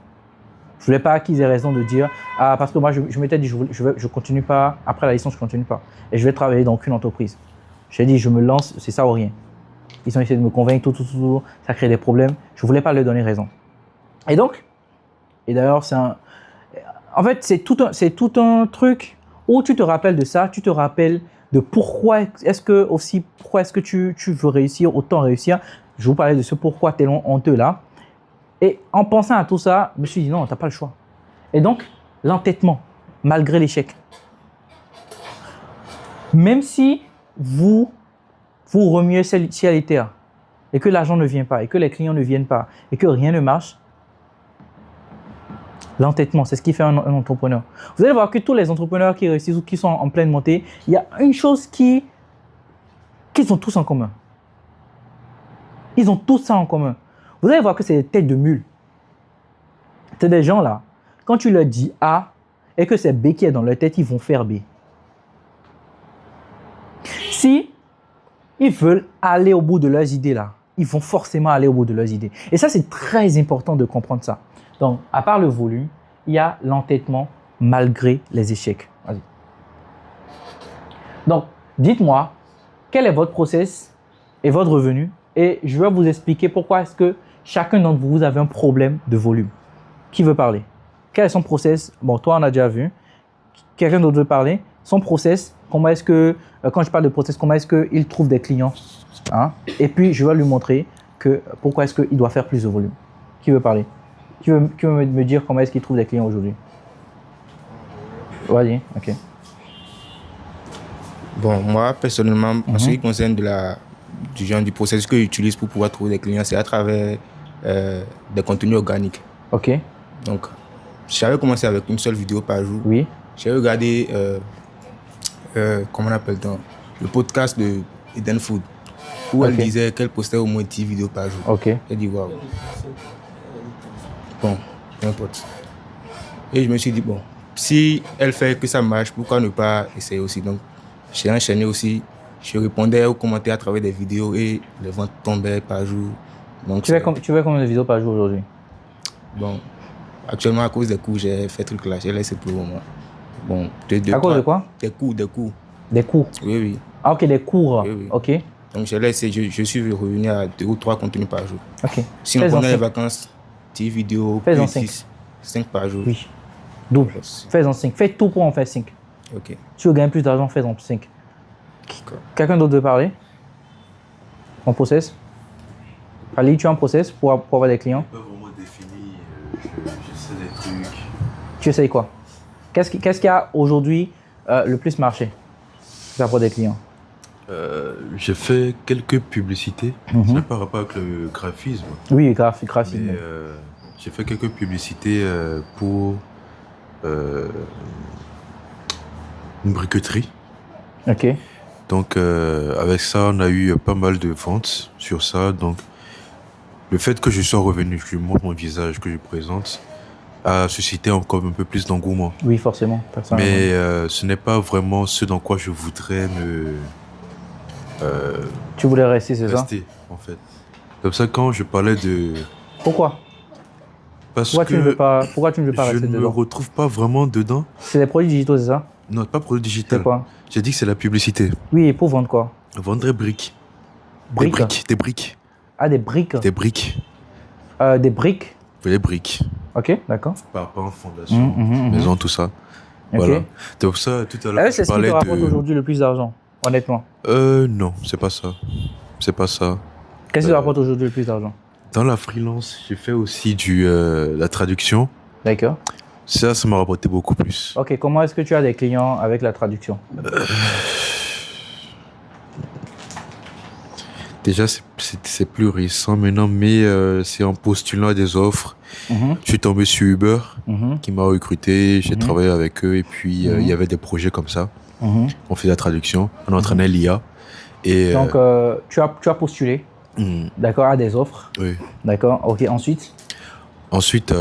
Je ne voulais pas qu'ils aient raison de dire parce que moi, je m'étais dit, je continue pas. Après la licence, je ne continue pas. Et je vais travailler dans aucune entreprise. J'ai dit, je me lance, c'est ça ou rien. Ils ont essayé de me convaincre, tout. Ça crée des problèmes. Je ne voulais pas leur donner raison. Et d'ailleurs, en fait, c'est tout un truc où tu te rappelles de ça, tu te rappelles de pourquoi est-ce que tu veux réussir, autant réussir. Je vous parlais de ce pourquoi t'es honteux là. Et en pensant à tout ça, je me suis dit non, t'as pas le choix. Et donc, l'entêtement, malgré l'échec. Même si vous remuez ciel et terre, et que l'argent ne vient pas, et que les clients ne viennent pas, et que rien ne marche, l'entêtement, c'est ce qui fait un entrepreneur. Vous allez voir que tous les entrepreneurs qui réussissent ou qui sont en pleine montée, il y a une chose qu'ils ont tous en commun. Ils ont tous ça en commun. Vous allez voir que c'est des têtes de mule. C'est des gens là, quand tu leur dis A et que c'est B qui est dans leur tête, ils vont faire B. Si ils veulent aller au bout de leurs idées là, ils vont forcément aller au bout de leurs idées. Et ça, c'est très important de comprendre ça. Donc, à part le volume, il y a l'entêtement malgré les échecs. Vas-y. Donc, dites-moi, quel est votre process et votre revenu? Et je vais vous expliquer pourquoi est-ce que chacun d'entre vous avez un problème de volume. Qui veut parler? Quel est son process? Bon, toi, on a déjà vu. Quelqu'un d'autre veut parler? Son process, comment est-ce que, quand je parle de process, comment est-ce qu'il trouve des clients? Et puis, je vais lui montrer pourquoi est-ce qu'il doit faire plus de volume. Qui veut parler? Qui veut me dire comment est-ce qu'il trouve des clients aujourd'hui? Vas-y, ok. Bon, moi, personnellement, en ce qui concerne du processus que j'utilise pour pouvoir trouver des clients, c'est à travers des contenus organiques. Ok. Donc, j'avais commencé avec une seule vidéo par jour. Oui. J'avais regardé, comment on appelle ça, le podcast de Eden Food, où elle disait qu'elle postait au moins 10 vidéos par jour. Ok. J'ai dit, waouh. Bon, peu importe. Et je me suis dit, bon, si elle fait que ça marche, pourquoi ne pas essayer aussi? Donc, j'ai enchaîné aussi. Je répondais aux commentaires à travers des vidéos et les ventes tombaient par jour. Donc, tu fais combien de vidéos par jour aujourd'hui? Bon, actuellement, à cause des cours, j'ai fait truc là, j'ai laissé pour le moment. Bon, à cause de quoi? Des cours. Des cours? Oui, oui. Ah, ok, des cours. Oui, oui. Ok. Donc, j'ai laissé, je suis revenu à 2 ou 3 contenus par jour. Ok. Sinon, pendant les vacances, 10 vidéos, fais-en 5 par jour. Oui. Double. Fais-en 5. Fais tout pour en faire 5. Ok. Si tu veux gagner plus d'argent, fais-en 5. Quelqu'un d'autre veut parler? En process? Ali, tu as un process pour avoir des clients? Je ne suis pas vraiment défini. J'essaie des trucs. Tu essayes quoi? Qu'est-ce qui a aujourd'hui le plus marché pour avoir des clients? J'ai fait quelques publicités. Ça n'a pas rapport avec le graphisme. Oui, graphisme. Mais j'ai fait quelques publicités pour une briqueterie. Ok. Donc, avec ça, on a eu pas mal de ventes sur ça. Donc, le fait que je sois revenu, que je montre mon visage, que je présente, a suscité encore un peu plus d'engouement. Oui, forcément. Mais ce n'est pas vraiment ce dans quoi je voudrais me... tu voulais rester, c'est ça? Rester, en fait. Comme ça, quand je parlais de... Pourquoi? Pourquoi tu ne veux pas rester dedans? Je ne me retrouve pas vraiment dedans. C'est des produits digitaux, c'est ça? Non, pas produits digitaux. C'est quoi? J'ai dit que c'est la publicité. Oui, et pour vendre quoi? Vendre des briques. Des briques. Ah, des briques? Des briques. Des briques? Oui, des briques. Ok, d'accord. Par rapport à fondation, maison, tout ça. Okay. Voilà. C'est pour ça, tout à l'heure, c'est ce qui te rapporte aujourd'hui le plus d'argent, honnêtement? Non, c'est pas ça. C'est pas ça. Qu'est-ce qui te rapporte aujourd'hui le plus d'argent? Dans la freelance, j'ai fait aussi la traduction. D'accord. Ça m'a rapporté beaucoup plus. Ok, comment est-ce que tu as des clients avec la traduction? Déjà, c'est plus récent maintenant, mais c'est en postulant à des offres. Je suis tombé sur Uber, qui m'a recruté. J'ai travaillé avec eux et puis il y avait des projets comme ça. On fait la traduction, on entraînait l'IA. Et, donc, tu as postulé, d'accord, à des offres. Oui. D'accord, ok, ensuite. Ensuite,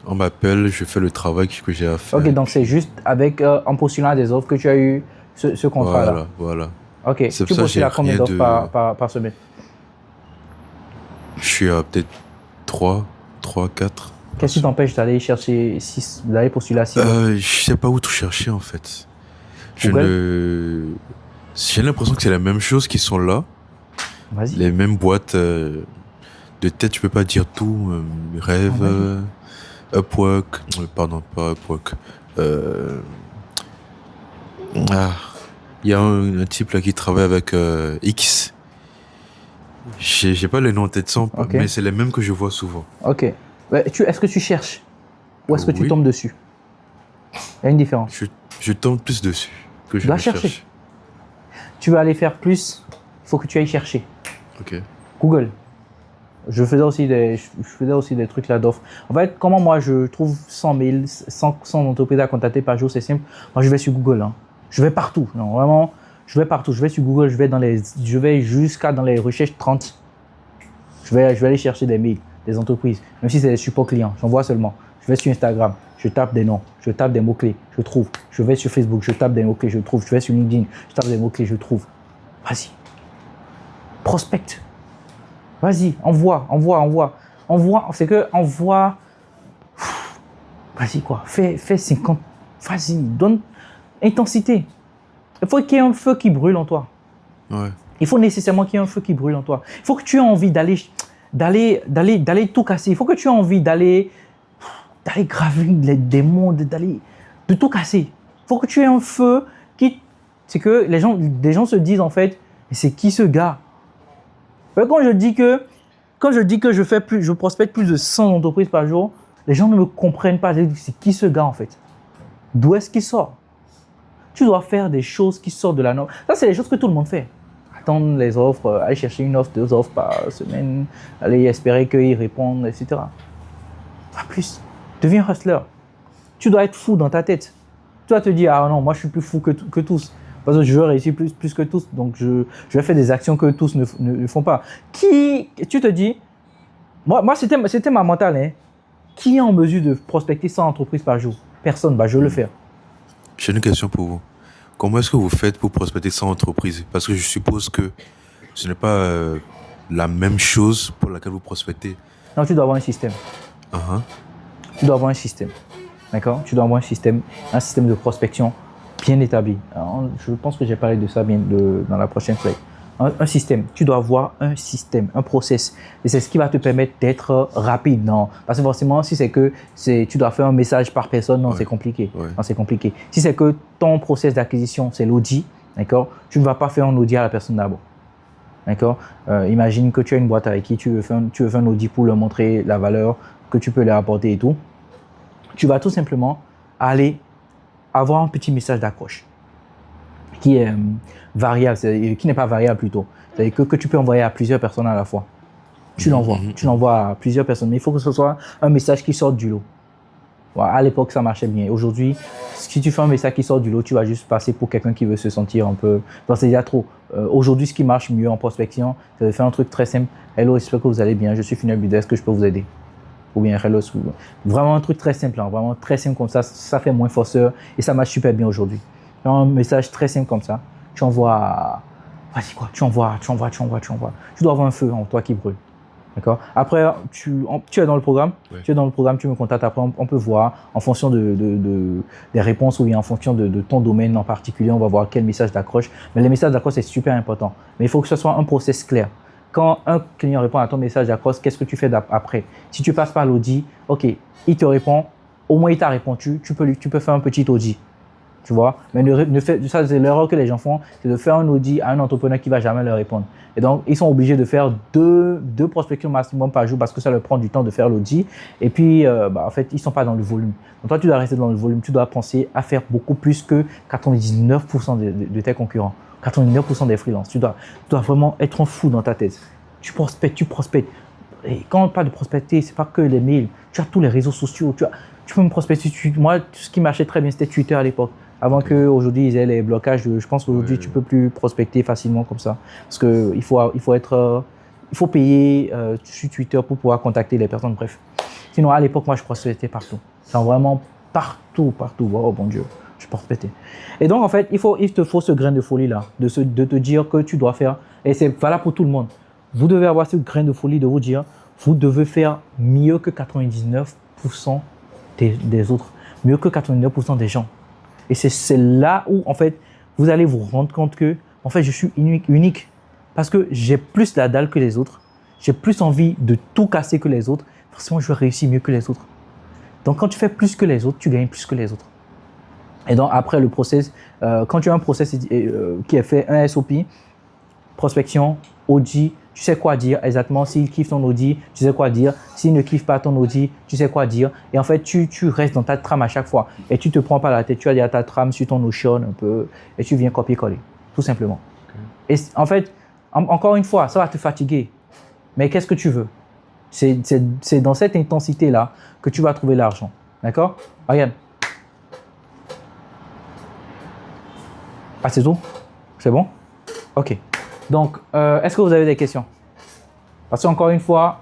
on m'appelle, je fais le travail que j'ai à faire. Ok, donc c'est juste en postulant à des offres que tu as eu ce contrat-là. Voilà. Ok, tu postules à combien d'offres par semaine? Je suis à peut-être 3, 4. Qu'est-ce qui t'empêche d'aller chercher d'aller postuler à 6 offres? Je sais pas où tout chercher en fait. J'ai l'impression que c'est la même chose qui sont là. Vas-y. Les mêmes boîtes de tête, je peux pas dire tout. Rêve, Upwork, pardon, pas Upwork. Il y a un type là qui travaille avec X. J'ai pas les noms en tête sans, mais c'est les mêmes que je vois souvent. Ok. Est-ce que tu cherches ou est-ce que tu tombes dessus? Il y a une différence. Je tombe plus dessus que je dois chercher. Tu veux aller faire plus, il faut que tu ailles chercher. Ok. Google. Je faisais aussi des trucs là d'offres. En fait, comment moi je trouve 100 entreprises à contacter par jour, c'est simple. Moi, je vais sur Google. Hein. Je vais partout. Non, vraiment, je vais partout. Je vais sur Google, je vais jusqu'à dans les recherches 30. Je vais aller chercher des mails, des entreprises. Même si c'est des supports clients, j'en vois seulement. Je vais sur Instagram, je tape des noms, je tape des mots-clés, je trouve. Je vais sur Facebook, je tape des mots-clés, je trouve. Je vais sur LinkedIn, je tape des mots-clés, je trouve. Vas-y. Prospecte. Vas-y, envoie. C'est que envoie. Vas-y quoi, fais 50. Vas-y, donne intensité. Il faut qu'il y ait un feu qui brûle en toi. Ouais. Il faut nécessairement qu'il y ait un feu qui brûle en toi. Il faut que tu aies envie d'aller tout casser. Il faut que tu aies envie d'aller gravir des mondes, de tout casser. Il faut que tu aies un feu qui... C'est que les gens se disent en fait, mais c'est qui ce gars? Quand je dis que je prospecte plus de 100 entreprises par jour, les gens ne me comprennent pas. C'est qui ce gars en fait? D'où est-ce qu'il sort? Tu dois faire des choses qui sortent de la norme. Ça, c'est les choses que tout le monde fait. Attendre les offres, aller chercher une offre, 2 offres par semaine, aller espérer qu'ils répondent, etc. Pas plus. Deviens hustler. Tu dois être fou dans ta tête. Tu dois te dire, ah non, moi je suis plus fou que tous. Parce que je veux réussir plus que tous. Donc je vais faire des actions que tous ne font pas. Tu te dis, moi c'était ma mentale. Hein. Qui est en mesure de prospecter 100 entreprises par jour? Personne, je vais le faire. J'ai une question pour vous. Comment est-ce que vous faites pour prospecter 100 entreprises? Parce que je suppose que ce n'est pas la même chose pour laquelle vous prospectez. Non, tu dois avoir un système. Tu dois avoir un système. D'accord? Tu dois avoir un système de prospection bien établi. Alors, je pense que j'ai parlé de ça dans la prochaine slide. Un système. Tu dois avoir un système, un process. Et c'est ce qui va te permettre d'être rapide. Non, parce que forcément, si c'est que tu dois faire un message par personne, non, c'est compliqué. Ouais. Non, c'est compliqué. Si c'est que ton process d'acquisition, c'est l'audit, d'accord, tu ne vas pas faire un audit à la personne d'abord. D'accord? Imagine que tu as une boîte avec qui tu veux faire un audit pour leur montrer la valeur que tu peux leur apporter et tout. Tu vas tout simplement aller avoir un petit message d'accroche qui est variable, qui n'est pas variable plutôt. C'est-à-dire que tu peux envoyer à plusieurs personnes à la fois. Tu l'envoies à plusieurs personnes, mais il faut que ce soit un message qui sorte du lot. Voilà, à l'époque, ça marchait bien. Aujourd'hui, si tu fais un message qui sort du lot, tu vas juste passer pour quelqu'un qui veut se sentir un peu... Parce que c'est déjà trop. Aujourd'hui, ce qui marche mieux en prospection, c'est de faire un truc très simple. Hello, j'espère que vous allez bien. Je suis Funnel Builder. Est-ce que je peux vous aider? Ou bien hello. Vraiment un truc très simple. Hein, vraiment très simple comme ça. Ça fait moins forceur et ça marche super bien aujourd'hui. Un message très simple comme ça. Tu envoies... Vas-y quoi, tu envoies. Tu dois avoir un feu en toi qui brûle. D'accord. Après, tu es dans le programme. Ouais. Tu es dans le programme, tu me contactes. Après, on peut voir en fonction des réponses ou bien en fonction de ton domaine en particulier, on va voir quel message d'accroche. Mais les messages d'accroche, c'est super important. Mais il faut que ce soit un process clair. Quand un client répond à ton message d'accroche, qu'est-ce que tu fais après? Si tu passes par l'audit, ok, il te répond, au moins il t'a répondu, tu peux faire un petit audit. Tu vois, mais ça, c'est l'erreur que les gens font, c'est de faire un audit à un entrepreneur qui ne va jamais leur répondre. Et donc, ils sont obligés de faire deux prospections maximum par jour parce que ça leur prend du temps de faire l'audit. Et puis, en fait, ils ne sont pas dans le volume. Donc, toi, tu dois rester dans le volume. Tu dois penser à faire beaucoup plus que 99% de tes concurrents, 99% des freelances. Tu dois vraiment être un fou dans ta tête. Tu prospectes. Et quand on parle de prospecter, ce n'est pas que les mails. Tu as tous les réseaux sociaux. Tu peux me prospecter. Moi, ce qui marchait très bien, c'était Twitter à l'époque. Avant qu'aujourd'hui, ils aient les blocages. Je pense qu'aujourd'hui, tu peux plus prospecter facilement comme ça. Parce qu'il faut payer sur Twitter pour pouvoir contacter les personnes. Bref. Sinon, à l'époque, moi, je prospectais partout. Genre vraiment partout. Oh mon Dieu, je prospectais. Et donc, en fait, il te faut ce grain de folie-là, de te dire que tu dois faire, et c'est valable pour tout le monde. Vous devez avoir ce grain de folie de vous dire, vous devez faire mieux que 99% des autres, mieux que 99% des gens. Et c'est là où, en fait, vous allez vous rendre compte que, en fait, je suis unique. Parce que j'ai plus la dalle que les autres. J'ai plus envie de tout casser que les autres. Forcément, je vais réussir mieux que les autres. Donc, quand tu fais plus que les autres, tu gagnes plus que les autres. Et donc, après le process, quand tu as un process qui est fait, un SOP, prospection, audit, tu sais quoi dire exactement. S'il kiffe ton audit, tu sais quoi dire. S'il ne kiffe pas ton audit, tu sais quoi dire. Et en fait, tu restes dans ta trame à chaque fois. Et tu ne te prends pas la tête. Tu as déjà ta trame sur ton Notion un peu. Et tu viens copier-coller, tout simplement. Okay. Et en fait, encore une fois, ça va te fatiguer. Mais qu'est-ce que tu veux? C'est dans cette intensité-là que tu vas trouver l'argent. D'accord? Regarde. Ah, c'est tout? C'est bon? Ok. Donc, est-ce que vous avez des questions? Parce qu'encore une fois,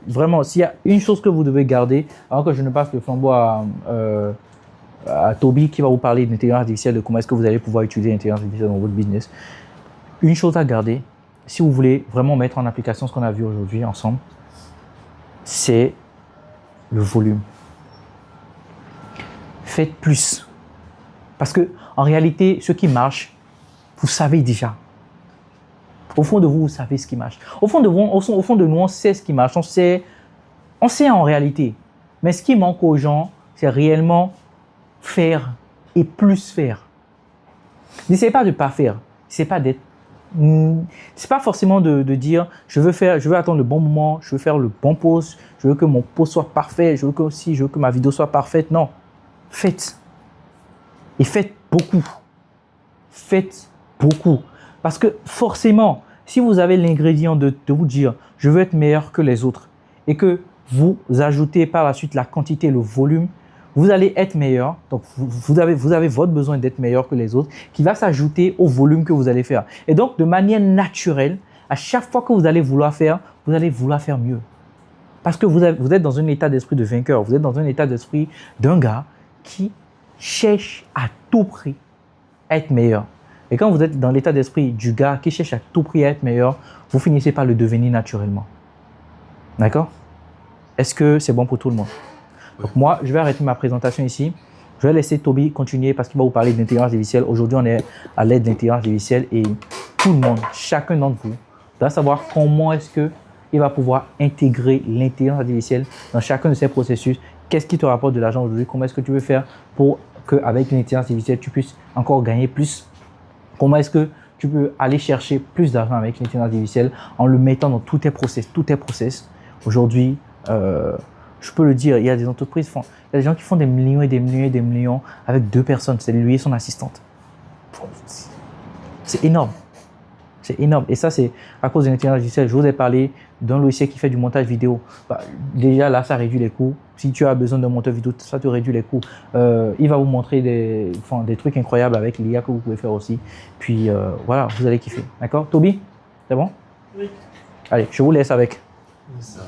vraiment, s'il y a une chose que vous devez garder, avant que je ne passe le flambeau à Toby qui va vous parler de l'intelligence artificielle, de comment est-ce que vous allez pouvoir utiliser l'intelligence artificielle dans votre business. Une chose à garder, si vous voulez vraiment mettre en application ce qu'on a vu aujourd'hui ensemble, c'est le volume. Faites plus. Parce que en réalité, ce qui marche, vous savez déjà. Au fond de vous, vous savez ce qui marche. Au fond de nous, on sait ce qui marche. On sait en réalité. Mais ce qui manque aux gens, c'est réellement faire et plus faire. N'essayez pas de ne pas faire. C'est pas forcément de dire je veux attendre le bon moment, je veux faire le bon post, je veux que mon post soit parfait, je veux que ma vidéo soit parfaite. Non. Faites. Et faites beaucoup. Faites beaucoup. Parce que forcément, si vous avez l'ingrédient de vous dire « je veux être meilleur que les autres » et que vous ajoutez par la suite la quantité, le volume, vous allez être meilleur. Donc, vous avez votre besoin d'être meilleur que les autres qui va s'ajouter au volume que vous allez faire. Et donc, de manière naturelle, à chaque fois que vous allez vouloir faire mieux. Parce que vous êtes dans un état d'esprit de vainqueur. Vous êtes dans un état d'esprit d'un gars qui cherche à tout prix à être meilleur. Et quand vous êtes dans l'état d'esprit du gars qui cherche à tout prix à être meilleur, vous finissez par le devenir naturellement. D'accord? Est-ce que c'est bon pour tout le monde? Donc moi, je vais arrêter ma présentation ici. Je vais laisser Toby continuer parce qu'il va vous parler de l'intelligence artificielle. Aujourd'hui, on est à l'aide de l'intelligence artificielle et tout le monde, chacun d'entre vous, doit savoir comment est-ce qu'il va pouvoir intégrer l'intelligence artificielle dans chacun de ses processus. Qu'est-ce qui te rapporte de l'argent aujourd'hui? Comment est-ce que tu veux faire pour qu'avec l'intelligence artificielle, tu puisses encore gagner plus? Comment est-ce que tu peux aller chercher plus d'argent avec l'intelligence artificielle en le mettant dans tous tes process? Aujourd'hui, je peux le dire, il y a des entreprises, il y a des gens qui font des millions et des millions et des millions avec 2 personnes. C'est lui et son assistante. C'est énorme. C'est énorme. Et ça, c'est à cause de l'intelligence artificielle. Je vous ai parlé d'un logiciel qui fait du montage vidéo. Déjà, là, ça réduit les coûts. Si tu as besoin d'un monteur vidéo, ça te réduit les coûts. Il va vous montrer des trucs incroyables avec l'IA que vous pouvez faire aussi. Puis, voilà, vous allez kiffer. D'accord? Toby, c'est bon? Oui. Allez, je vous laisse avec. Merci.